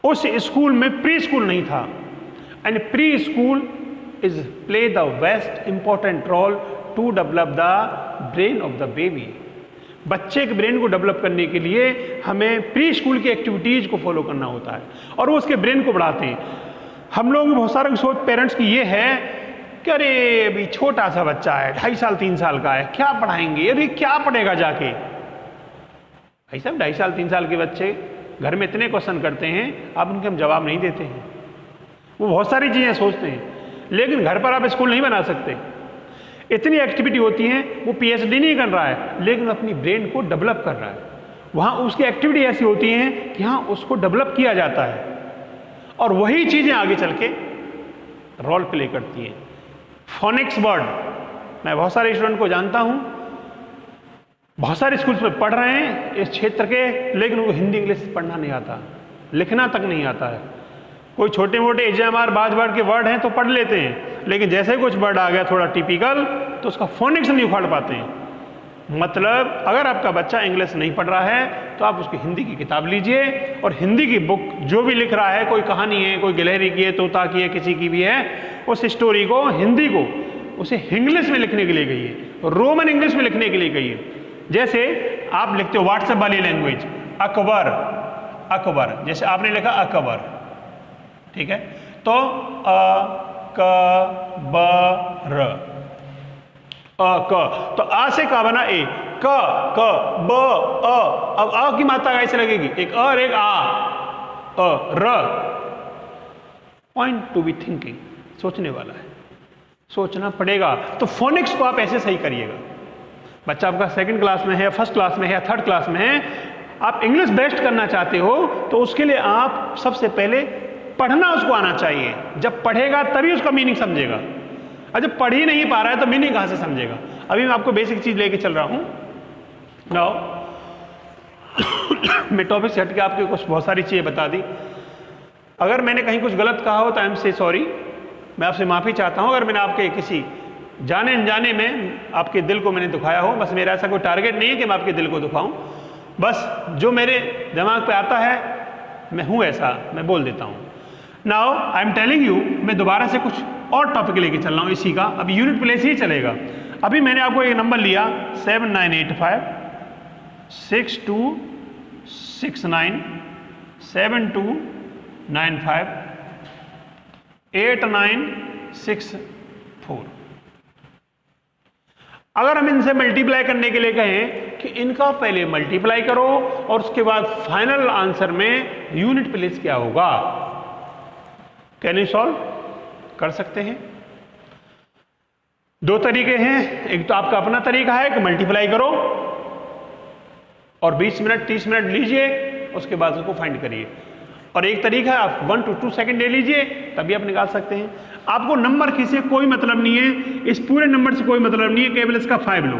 उस स्कूल में प्री स्कूल नहीं था। And pre school is play the best important role to develop the brain of the baby. बच्चे के ब्रेन को डेवलप करने के लिए हमें प्री स्कूल की एक्टिविटीज को फॉलो करना होता है और वो उसके ब्रेन को बढ़ाते हैं। हम लोग बहुत सारे सोच पेरेंट्स की ये है कि अरे अभी छोटा सा बच्चा है, 2.5 साल 3 साल का है, क्या पढ़ाएंगे, अभी क्या पढ़ेगा जाके। भाई साहब 2.5 साल 3 साल के बच्चे घर में इतने क्वेश्चन करते हैं, आप उनके हम जवाब नहीं देते हैं। वो बहुत सारी चीज़ें सोचते हैं, लेकिन घर पर आप स्कूल नहीं बना सकते। इतनी एक्टिविटी होती है, वो पीएचडी नहीं कर रहा है, लेकिन अपनी ब्रेन को डेवलप कर रहा है। वहाँ उसकी एक्टिविटी ऐसी होती है कि हाँ उसको डेवलप किया जाता है, और वही चीज़ें आगे चल के रोल प्ले करती हैं। फोनिक्स वर्ड, मैं बहुत सारे स्टूडेंट को जानता हूँ, बहुत सारे स्कूल्स में पढ़ रहे हैं इस क्षेत्र के, लेकिन उनको हिंदी इंग्लिश पढ़ना नहीं आता, लिखना तक नहीं आता है। कोई छोटे मोटे एजेएमआर बाजवर्ड के वर्ड हैं तो पढ़ लेते हैं, लेकिन जैसे ही कुछ वर्ड आ गया थोड़ा टिपिकल, तो उसका फोनिक्स नहीं उखाड़ पाते हैं। मतलब अगर आपका बच्चा इंग्लिश नहीं पढ़ रहा है तो आप उसकी हिंदी की किताब लीजिए, और हिंदी की बुक जो भी लिख रहा है, कोई कहानी है, कोई गिलहरी की है, तोता की है, किसी की भी है, उस स्टोरी को, हिंदी को उसे इंग्लिश में लिखने के लिए कहिए, रोमन इंग्लिश में लिखने के लिए कहिए। जैसे आप लिखते हो व्हाट्सएप वाली लैंग्वेज, अकबर, अकबर, जैसे आपने लिखा अकबर, ठीक है, तो अकबर, क, तो आ से का बना ए, क ब अ, अब अ की मात्रा कैसे लगेगी, एक अ और एक आ, र। पॉइंट टू बी थिंकिंग, सोचने वाला है, सोचना पड़ेगा। तो फोनिक्स को आप ऐसे सही करिएगा। बच्चा आपका सेकंड क्लास में है, फर्स्ट क्लास में है, थर्ड क्लास में है, आप इंग्लिश बेस्ट करना चाहते हो, तो उसके लिए आप सबसे पहले पढ़ना उसको आना चाहिए। जब पढ़ेगा तभी उसका मीनिंग समझेगा, और जब पढ़ ही नहीं पा रहा है तो मीनिंग कहां से समझेगा। अभी मैं आपको बेसिक चीज लेके चल रहा हूं। नाउ मैं टॉपिक से हट के आपको कुछ बहुत सारी चीजें बता दी। अगर मैंने कहीं कुछ गलत कहा हो तो आई एम से सॉरी, मैं आपसे माफी चाहता हूं। अगर मैंने आपके किसी जाने अनजाने में आपके दिल को मैंने दुखाया हो, बस मेरा ऐसा कोई टारगेट नहीं है कि मैं आपके दिल को दुखाऊं, बस जो मेरे दिमाग पे आता है मैं हूं ऐसा, मैं बोल देता हूं। Now I am telling you, मैं दोबारा से कुछ और टॉपिक लेके चल रहा हूं इसी का, अभी यूनिट प्लेस ही चलेगा। अभी मैंने आपको एक नंबर लिया 7985 6269 7295 8964। अगर हम इनसे मल्टीप्लाई करने के लिए कहें कि इनका पहले मल्टीप्लाई करो और उसके बाद फाइनल आंसर में यूनिट प्लेस क्या होगा, कैन यू सॉल्व, कर सकते हैं। दो तरीके हैं, एक तो आपका अपना तरीका है कि मल्टीप्लाई करो और 20 मिनट 30 मिनट लीजिए, उसके बाद उसको फाइंड करिए, और एक तरीका है आप 1 to 2 सेकंड ले लीजिए, तभी आप निकाल सकते हैं। आपको नंबर की से कोई मतलब नहीं है, इस पूरे नंबर से कोई मतलब नहीं है, केवल इसका 5 लो,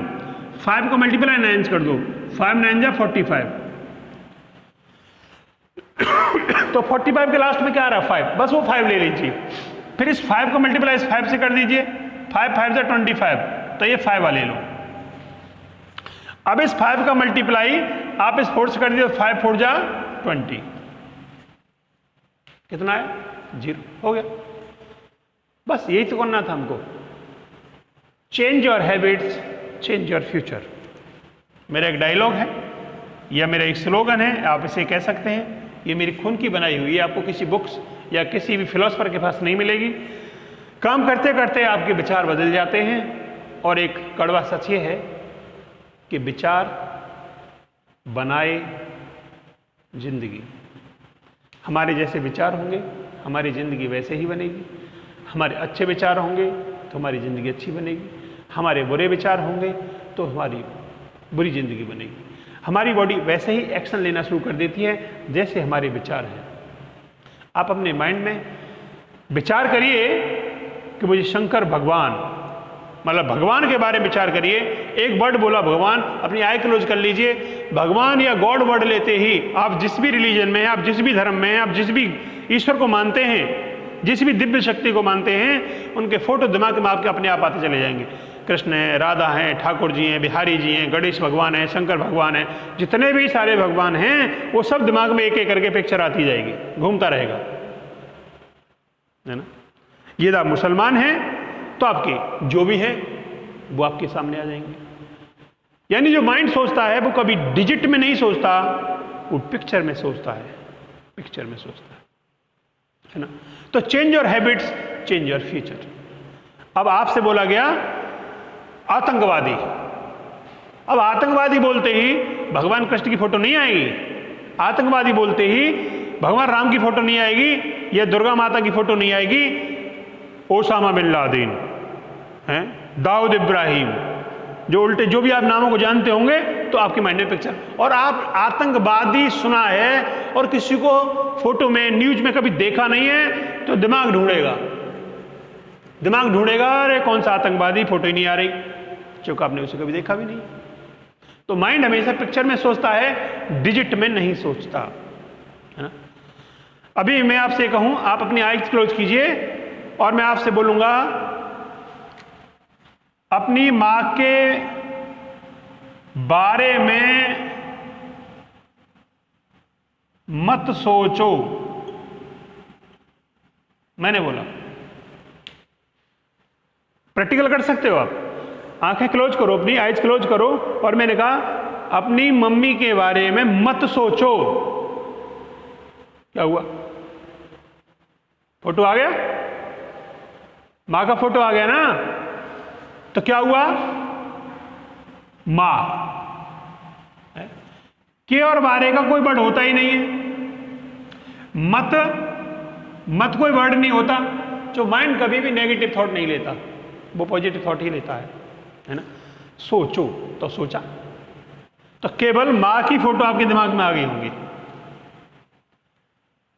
5 को मल्टीप्लाई 9 कर दो, 5 9 जा 45, तो 45 के लास्ट में क्या आ रहा है 5, बस वो 5 ले लीजिए। फिर इस 5 को मल्टीप्लाई इस 5 से कर दीजिए, 5 5 जा 25, तो ये 5 वाले लो। अब इस 5 का मल्टीप्लाई आप इस 4 से कर दीजिए, 5 4 जा 20, कितना है 0, हो गया। बस यही तो करना था हमको। Change your habits, change your future, मेरा एक डायलॉग है या मेरा एक स्लोगन है, आप इसे कह सकते हैं। ये मेरी खून की बनाई हुई है, आपको किसी बुक्स या किसी भी फिलोसफर के पास नहीं मिलेगी। काम करते करते आपके विचार बदल जाते हैं, और एक कड़वा सच ये है कि विचार बनाए जिंदगी। हमारे जैसे विचार होंगे हमारी ज़िंदगी वैसे ही बनेगी, हमारे अच्छे विचार होंगे तो हमारी ज़िंदगी अच्छी बनेगी, हमारे बुरे विचार होंगे तो हमारी बुरी ज़िंदगी बनेगी। हमारी बॉडी वैसे ही एक्शन लेना शुरू कर देती है जैसे हमारे विचार हैं। आप अपने माइंड में विचार करिए कि मुझे शंकर भगवान, मतलब भगवान के बारे में विचार करिए। एक वर्ड बोला भगवान, अपनी आई क्लोज कर लीजिए। भगवान या गॉड वर्ड लेते ही आप जिस भी रिलीजन में हैं, आप जिस भी धर्म में हैं, आप जिस भी ईश्वर को मानते हैं, जिस भी दिव्य शक्ति को मानते हैं, उनके फोटो दिमाग में आपके अपने आप आते चले जाएंगे। कृष्ण है, राधा हैं, ठाकुर जी हैं, बिहारी जी हैं, गणेश भगवान हैं, शंकर भगवान हैं, जितने भी सारे भगवान हैं वो सब दिमाग में एक एक करके पिक्चर आती जाएगी, घूमता रहेगा, है ना। ये आप मुसलमान हैं तो आपके जो भी है वो आपके सामने आ जाएंगे। यानी जो माइंड सोचता है वो कभी डिजिट में नहीं सोचता, वो पिक्चर में सोचता है, पिक्चर में सोचता है ना। तो change your habits, change your future. अब आपसे बोला गया आतंकवादी, अब आतंकवादी बोलते ही भगवान कृष्ण की फोटो नहीं आएगी, आतंकवादी बोलते ही भगवान राम की फोटो नहीं आएगी या दुर्गा माता की फोटो नहीं आएगी, ओसामा बिन लादेन हैं, दाऊद इब्राहिम, जो उल्टे जो भी आप नामों को जानते होंगे तो आपके माइंड में पिक्चर। और आप आतंकवादी सुना है और किसी को फोटो में न्यूज में कभी देखा नहीं है तो दिमाग ढूंढेगा, अरे कौन सा आतंकवादी, फोटो ही नहीं आ रही, क्योंकि आपने उसे कभी देखा भी नहीं। तो माइंड हमेशा पिक्चर में सोचता है, डिजिट में नहीं सोचता, है ना। अभी मैं आपसे कहूं, आप अपनी आईज क्लोज कीजिए और मैं आपसे बोलूंगा, अपनी मां के बारे में मत सोचो। मैंने बोला, प्रैक्टिकल कर सकते हो आप। आंखें क्लोज करो, अपनी आईज क्लोज करो और मैंने कहा अपनी मम्मी के बारे में मत सोचो। क्या हुआ? फोटो आ गया, मां का फोटो आ गया ना, तो क्या हुआ? मां के और बारे का कोई वर्ड होता ही नहीं है। मत कोई वर्ड नहीं होता। जो माइंड कभी भी नेगेटिव थॉट नहीं लेता, वो पॉजिटिव थॉट ही लेता है ना। सोचो तो सोचा, तो केवल मां की फोटो आपके दिमाग में आ गई होंगी।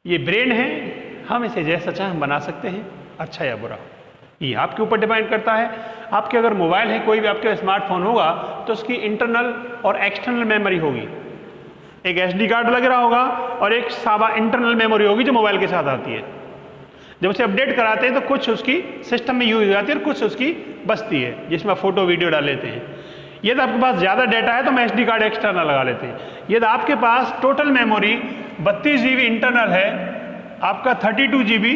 ये ब्रेन है, हम इसे जैसा चाहे हम बना सकते हैं, अच्छा या बुरा, ये आपके ऊपर डिपेंड करता है। आपके अगर मोबाइल है, कोई भी आपके स्मार्टफोन होगा, तो उसकी इंटरनल और एक्सटर्नल मेमोरी होगी। एक एसडी कार्ड लग रहा होगा और एक सावा इंटरनल मेमोरी होगी जो मोबाइल के साथ आती है। जब उसे अपडेट कराते हैं तो कुछ उसकी सिस्टम में यूज हो जाती है और कुछ उसकी बचती है, जिसमें फोटो वीडियो डाल लेते हैं। यदि आपके पास ज़्यादा डाटा है तो हम एसडी कार्ड एक्सटर्नल लगा लेते हैं। यदि आपके पास टोटल मेमोरी 32 GB इंटरनल है, आपका 32 GB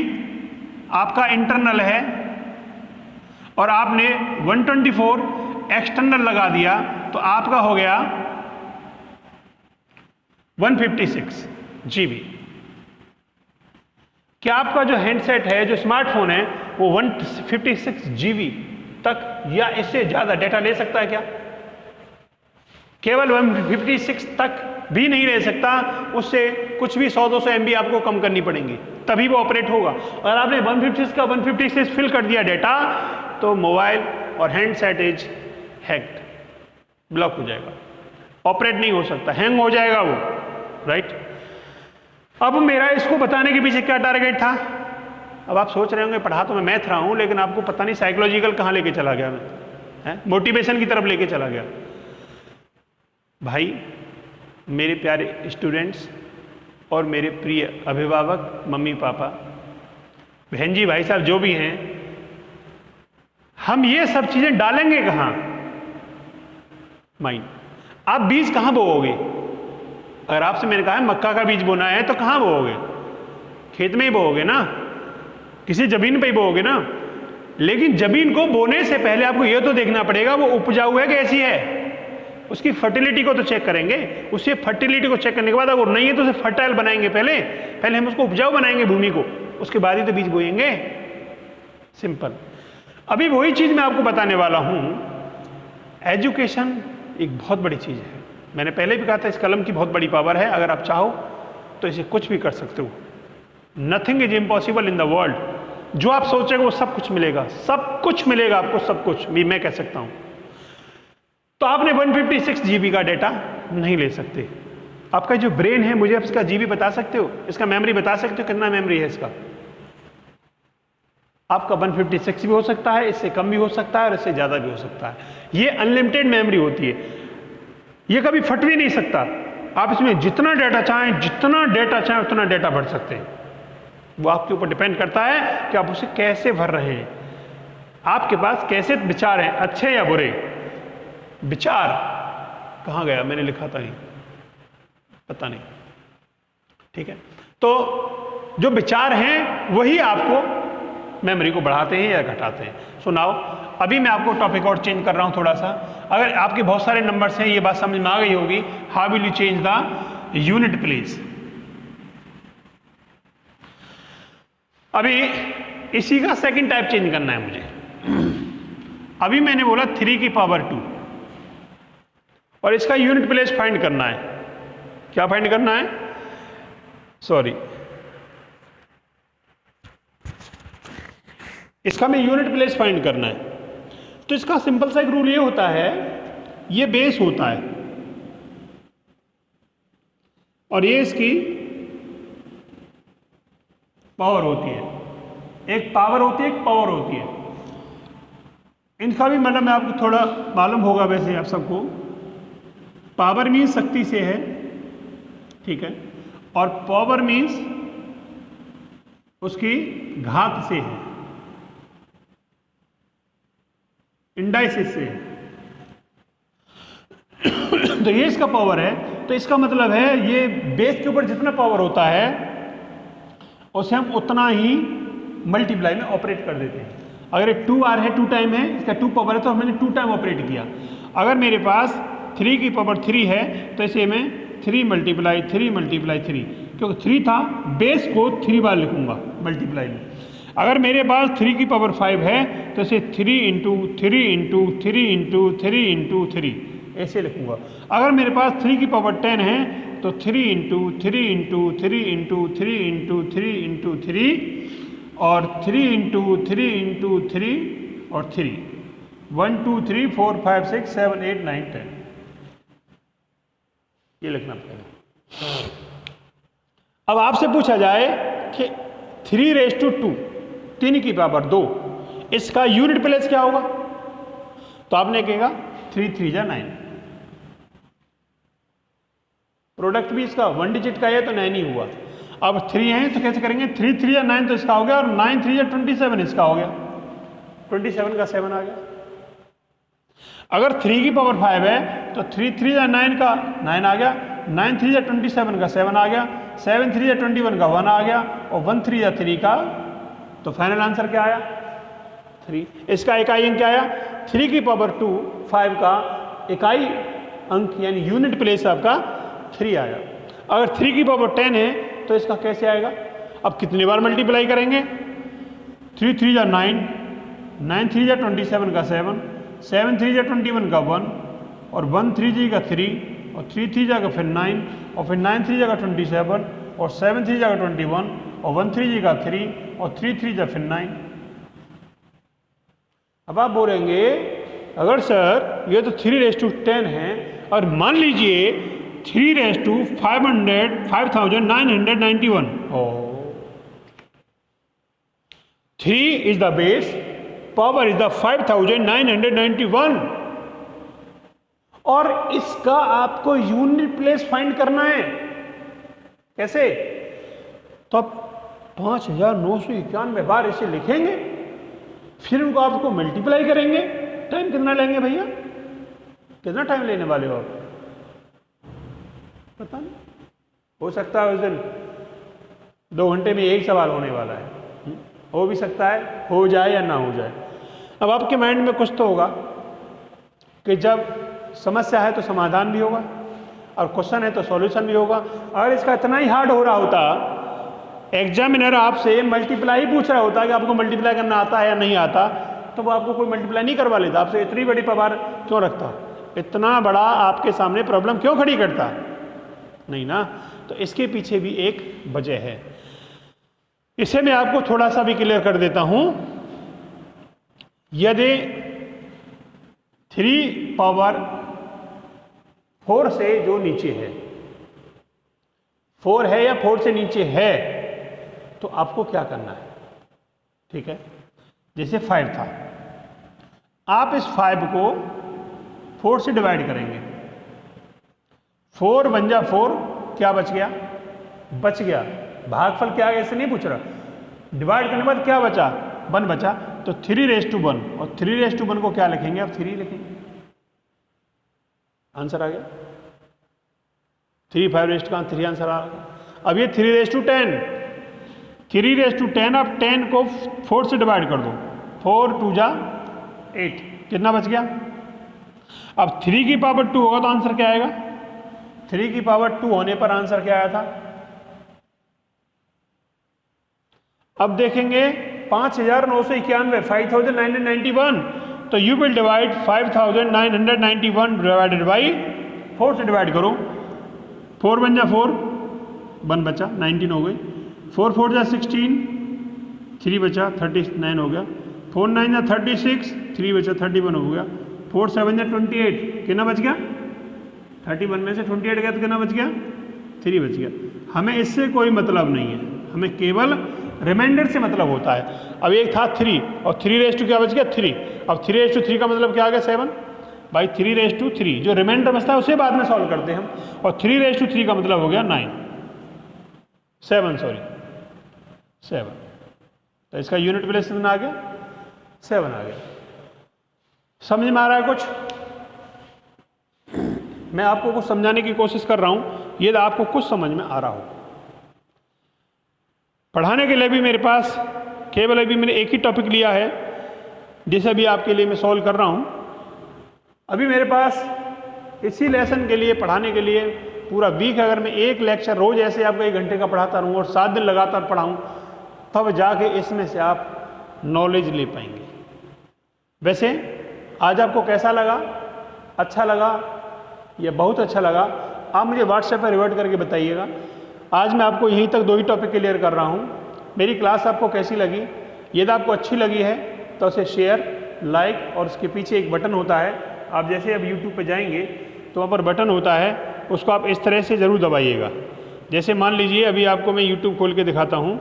आपका इंटरनल है और आपने 124 एक्सटर्नल लगा दिया, तो आपका हो गया 156 GB। क्या आपका जो हैंडसेट है, जो स्मार्टफोन है, वो 156 GB तक या इससे ज्यादा डेटा ले सकता है क्या? केवल 156 तक भी नहीं ले सकता, उससे कुछ भी 100-200 MB आपको कम करनी पड़ेंगी, तभी वो ऑपरेट होगा। अगर आपने 156 का 156 फिल कर दिया डेटा, तो मोबाइल और हैंडसेट इज हैक्ड, ब्लॉक हो जाएगा, ऑपरेट नहीं हो सकता, हैंग हो जाएगा वो, राइट। अब मेरा इसको बताने के पीछे क्या टारगेट था? अब आप सोच रहे होंगे, पढ़ा तो मैं मैथ रहा हूं, लेकिन आपको पता नहीं साइकोलॉजिकल कहां लेके चला गया मैं, मोटिवेशन की तरफ लेके चला गया। भाई, मेरे प्यारे स्टूडेंट्स और मेरे प्रिय अभिभावक, मम्मी पापा, बहन जी, भाई साहब, जो भी हैं, हम ये सब चीजें डालेंगे कहां? माइंड। आप बीज कहां बोओगे? अगर आपसे मैंने कहा है मक्का का बीज बोना है तो कहां बोओगे? खेत में ही बोओगे ना, किसी जमीन पे ही बोओगे ना। लेकिन जमीन को बोने से पहले आपको यह तो देखना पड़ेगा वो उपजाऊ है कैसी है, उसकी फर्टिलिटी को तो चेक करेंगे। उससे फर्टिलिटी को चेक करने के बाद अगर नहीं है तो उसे फर्टाइल बनाएंगे, पहले हम उसको उपजाऊ बनाएंगे भूमि को, उसके बाद ही तो बीज बोएंगे। सिंपल। अभी वही चीज मैं आपको बताने वाला हूं। एजुकेशन एक बहुत बड़ी चीज है। मैंने पहले भी कहा था, इस कलम की बहुत बड़ी पावर है। अगर आप चाहो तो इसे कुछ भी कर सकते हो। Nothing is impossible in the world. जो आप सोचेंगे वो सब कुछ मिलेगा, सब कुछ मिलेगा आपको, सब कुछ भी मैं कह सकता हूं। तो आपने 156 GB का डेटा नहीं ले सकते। आपका जो ब्रेन है, मुझे आप इसका जीबी बता सकते हो? इसका मेमोरी बता सकते हो कितना मेमोरी है इसका? आपका 156 भी हो सकता है, इससे कम भी हो सकता है और इससे ज्यादा भी हो सकता है। ये अनलिमिटेड मेमोरी होती है, ये कभी फट भी नहीं सकता। आप इसमें जितना डेटा चाहें उतना डेटा भर सकते हैं। वो आपके ऊपर डिपेंड करता है कि आप उसे कैसे भर रहे हैं, आपके पास कैसे विचार हैं, अच्छे या बुरे। विचार कहां गया? मैंने लिखा था, नहीं पता नहीं, ठीक है। तो जो विचार हैं वही आपको मेमोरी को बढ़ाते हैं या घटाते हैं। सो नाउ अभी मैं आपको टॉपिक और चेंज कर रहा हूं थोड़ा सा। अगर आपके बहुत सारे नंबर्स हैं, ये बात समझ में आ गई होगी। How will you change the unit place? अभी इसी का सेकंड टाइप चेंज करना है मुझे। अभी मैंने बोला 3 की पावर 2 और इसका यूनिट प्लेस फाइंड करना है। क्या फाइंड करना है? सॉरी, इसका में यूनिट प्लेस फाइंड करना है। तो इसका सिंपल सा एक रूल ये होता है, ये बेस होता है और ये इसकी पावर होती है। एक पावर होती है, एक पावर होती है। इनका भी मतलब मैं आपको थोड़ा मालूम होगा वैसे आप सबको। पावर मीन्स शक्ति से है, ठीक है, और पावर मीन्स उसकी घात से है, इंडाइसिस से है। तो ये इसका पावर है। तो इसका मतलब है ये बेस के ऊपर जितना पावर होता है उसे हम उतना ही मल्टीप्लाई में ऑपरेट कर देते हैं। अगर ये 2r है, 2 टाइम है, इसका 2 पावर है तो हमने 2 टाइम ऑपरेट किया। अगर मेरे पास 3 की पावर 3 है तो इसे मैं 3 मल्टीप्लाई 3, क्योंकि 3 था, बेस को 3 बार लिखूंगा मल्टीप्लाई में। अगर मेरे पास 3 की पावर 5 है तो इसे 3 इंटू 3 इंटू 3 इंटू 3 इंटू 3 ऐसे लिखूंगा। अगर मेरे पास 3 की पावर 10 है तो 3 into 3 into 3 into 3 into 3 into 3 और 3 इंटू 3 इंटू 3 और 3, 1 2 3 4 5 6 7 8 9 10, ये लिखना पड़ेगा। अब आपसे पूछा जाए कि 3⁻², 3 की पावर 2, इसका यूनिट प्लेस क्या होगा? तो आपने कहेगा 3 3 जा 9। प्रोडक्ट भी इसका 1 डिजिट का है तो 9 ही हुआ। अब 3 है तो कैसे करेंगे? 3 3 या 9 तो इसका हो गया, और 9 3 या 27 इसका हो गया, 27 का 7 आ गया। अगर 3 की पावर 5 है तो 3 3 या 9 का 9 आ गया, 9 3 या 27 का 7 आ गया, 7 3 या 21 का 1 आ गया, और 1 3 या 3 का, तो फाइनल आंसर क्या आया? 3। इसका इकाई अंक क्या आया? 3 की पावर 2 5 का इकाई अंक यानी यूनिट प्लेस आपका 3 आया। अगर 3 की पावर 10 है तो इसका कैसे आएगा? अब कितनी बार मल्टीप्लाई करेंगे? 3 3 या 9, 9 3 या 27 का 7, 7 3 या 21 का 1, और 1 3 जी का 3, और 3 3 जाएगा फिर 9, और फिर 9 3 जाएगा 27, और 7 3 जाएगा 21, और 1 3 जी का 3, और 3 3 जा फिर 9। अब आप बोलेंगे अगर सर ये तो 3⁻10 है, और मान लीजिए 3⁻5991, 3 is the base, power is the 5991, और इसका आपको यूनिट प्लेस फाइंड करना है। कैसे? तो आप 5991 बार इसे लिखेंगे, फिर उनको आपको मल्टीप्लाई करेंगे। टाइम कितना लेंगे भैया? कितना टाइम लेने वाले हो आप? पता नहीं, हो सकता है उस दिन 2 घंटे में एक सवाल होने वाला है, हो भी सकता है हो जाए या ना हो जाए। अब आपके माइंड में कुछ तो होगा कि जब समस्या है तो समाधान भी होगा, और क्वेश्चन है तो सॉल्यूशन भी होगा। अगर इसका इतना ही हार्ड हो रहा होता, एग्जामिनर आपसे मल्टीप्लाई पूछ रहा होता कि आपको मल्टीप्लाई करना आता है या नहीं आता, तो वो आपको कोई मल्टीप्लाई नहीं करवा लेता, आपसे इतनी बड़ी पावर क्यों रखता, इतना बड़ा आपके सामने प्रॉब्लम क्यों खड़ी करता? नहीं ना। तो इसके पीछे भी एक वजह है, इसे मैं आपको थोड़ा सा भी क्लियर कर देता हूं। यदि 3 पावर 4 से जो नीचे है, 4 है या 4 से नीचे है, तो आपको क्या करना है? ठीक है, जैसे 5 था, आप इस 5 को 4 से डिवाइड करेंगे। 4 1 जा 4, क्या बच गया? बच गया। भागफल क्या है ऐसे नहीं पूछ रहा, डिवाइड करने के बाद क्या बचा? 1 बचा। तो 3⁻1, और 3⁻1 को क्या लिखेंगे? आप 3 लिखेंगे, आंसर आ गया। 3 5 का 3 आंसर आ गया। अब ये 3⁻10, 3⁻10 आप 10 को 4 से डिवाइड कर दो, 4 2 जा 8, कितना बच गया? अब 3 की पावर 2 होगा तो आंसर क्या आएगा? 3 की पावर 2 होने पर आंसर क्या आया था? अब देखेंगे 5991, 5991, तो you will divide 5991 divided by 4 से डिवाइड करो। 4 1 जा 4, 1 बचा, 19 हो गई। 4 4 जा 16, 3 बचा, 39 हो गया। 4 9 जा 36, 3 बचा, 31 हो गया। 4 7 जा 28, कितना बच गया? 31 में से 28 गया तो कितना बच गया? 3 बच गया। हमें इससे कोई मतलब नहीं है, हमें केवल रिमाइंडर से मतलब होता है। अब एक था 3 और 3 रेस टू क्या बच गया? 3। अब 3 रेस टू 3 का मतलब क्या आ गया? 7 भाई। 3 रेस टू 3 जो रिमाइंडर बचता है उसे बाद में सॉल्व करते हैं हम। और 3 रेस टू 3 का मतलब हो गया 7। तो इसका यूनिट प्लेस कितना आ गया? 7 आ गया। समझ में आ रहा है कुछ? मैं आपको कुछ समझाने की कोशिश कर रहा हूं, ये आपको कुछ समझ में आ रहा हो। पढ़ाने के लिए भी मेरे पास केवल अभी मैंने एक ही टॉपिक लिया है, जिसे अभी आपके लिए मैं सॉल्व कर रहा हूं। अभी मेरे पास इसी लेसन के लिए पढ़ाने के लिए पूरा वीक, अगर मैं एक लेक्चर रोज ऐसे आपको 1 घंटे का पढ़ाता रहूँ और 7 दिन लगातार पढ़ाऊँ, तब जाके इसमें से आप नॉलेज ले पाएंगे। वैसे आज आपको कैसा लगा? अच्छा लगा या बहुत अच्छा लगा? आप मुझे व्हाट्सएप पर रिवर्ट करके बताइएगा। आज मैं आपको यहीं तक 2 ही टॉपिक क्लियर कर रहा हूँ। मेरी क्लास आपको कैसी लगी? यदि आपको अच्छी लगी है तो उसे शेयर, लाइक और उसके पीछे एक बटन होता है, आप जैसे अब YouTube पे जाएंगे तो वहाँ पर बटन होता है, उसको आप इस तरह से ज़रूर दबाइएगा। जैसे मान लीजिए अभी आपको मैं YouTube खोल के दिखाता हूँ।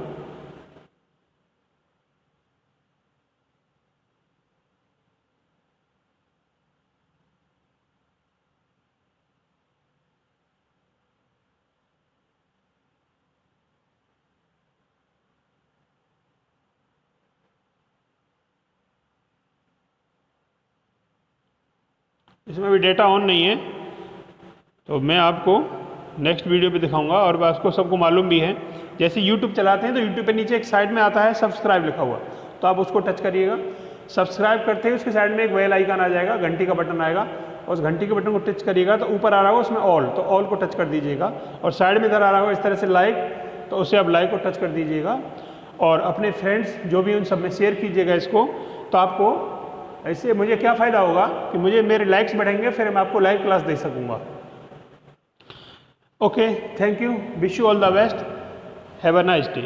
इसमें भी डेटा ऑन नहीं है, तो मैं आपको नेक्स्ट वीडियो पे दिखाऊंगा। और बस को सबको मालूम भी है, जैसे YouTube चलाते हैं तो YouTube पे नीचे एक साइड में आता है सब्सक्राइब लिखा हुआ, तो आप उसको टच करिएगा। सब्सक्राइब करते ही उसके साइड में एक बेल आइकन आ जाएगा, घंटी का बटन आएगा, और उस घंटी के बटन को टच करिएगा तो ऊपर आ रहा होगा उसमें ऑल, तो ऑल को टच कर दीजिएगा। और साइड में इधर आ रहा होगा इस तरह से लाइक, तो उसे आप लाइक को टच कर दीजिएगा। और अपने फ्रेंड्स जो भी उन सब में शेयर कीजिएगा इसको। तो आपको ऐसे मुझे क्या फ़ायदा होगा कि मुझे मेरे लाइक्स बढ़ेंगे, फिर मैं आपको लाइव क्लास दे सकूँगा। Okay, thank you, wish you all the best, have a nice day.